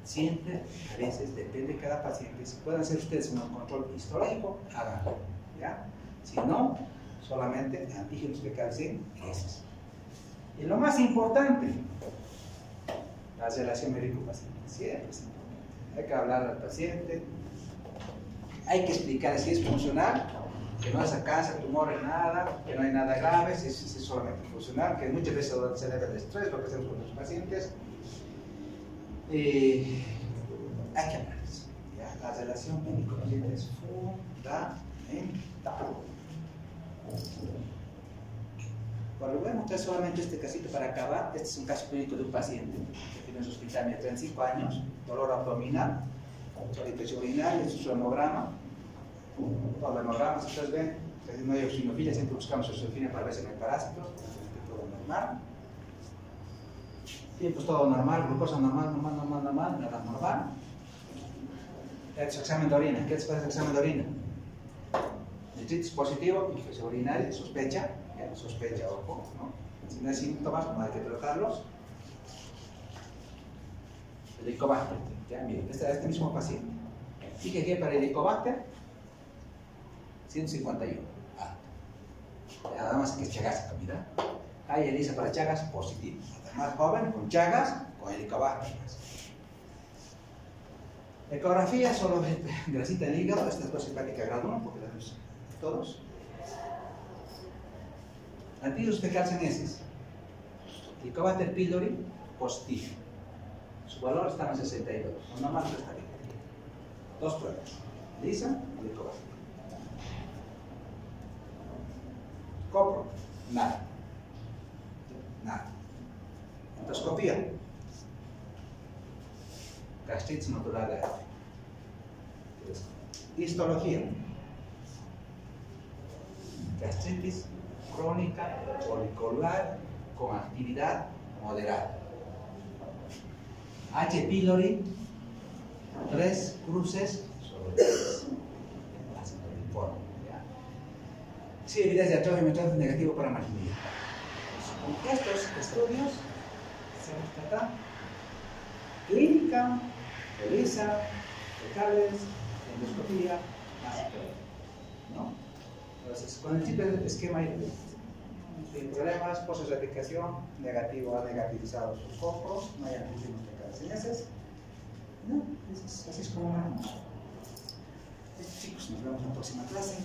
Siempre, a veces, depende de cada paciente. Si pueden hacer ustedes un control histológico, háganlo, ¿ya? Si no, solamente antígenos fecales en heces. Y lo más importante, la relación médico-paciente. Siempre es importante. Hay que hablar al paciente, hay que explicar si es funcional, que no es cáncer, tumores, nada, que no hay nada grave, si es solamente funcional, que muchas veces se debe al estrés, lo que hacemos con los pacientes. Hay que hablar de eso, ¿ya? La relación médico-paciente es fundamental. Bueno, les voy a mostrar solamente este casito para acabar. Este es un caso clínico de un paciente que tiene en su hospital de 35 años, dolor abdominal, solitario urinario, es su hemograma. Los hemogramas, ustedes ven, si no hay eosinofilia, siempre buscamos eosinofilia para ver si no hay parásitos, todo normal. Tiempos todo normal, glucosa normal, nada normal. Su examen de orina, ¿qué es el examen de orina? Nitritis positivo, infección urinaria, sospecha, ojo, ¿no? Si no hay síntomas, no hay que tratarlos. Helicobacter, ya miren, este mismo paciente. Fíjense que para Helicobacter, 151, nada más que Chagas, mira. Hay ELISA para Chagas positivo. Más joven, con Chagas, con Helicobacter. Ecografía, solo grasita en el hígado, esta es dosis hepática grado 1, porque la vemos todos. Antígenos fecales en heces. Helicobacter pylori positivo. Su valor está en 62. No, normal no está bien. 2 pruebas. ELISA y Helicobacter. Copro, nada. Endoscopía. Gastritis nodular de Aff. Histología. Gastritis crónica folicular con actividad moderada. H. pylori, 3 cruces sobre 3. Sí, evidencia de atrofia metrófica negativo para malignidad. Con estos estudios se trata clínica, ELISA, fecales, endoscopía, ¿no? Entonces, con el tipo de esquema sin problemas, proceso de aplicación, negativo, ha negativizado sus copros, no hay antígenos fecales en heces. No, así es como vamos. Chicos, nos vemos en la próxima clase.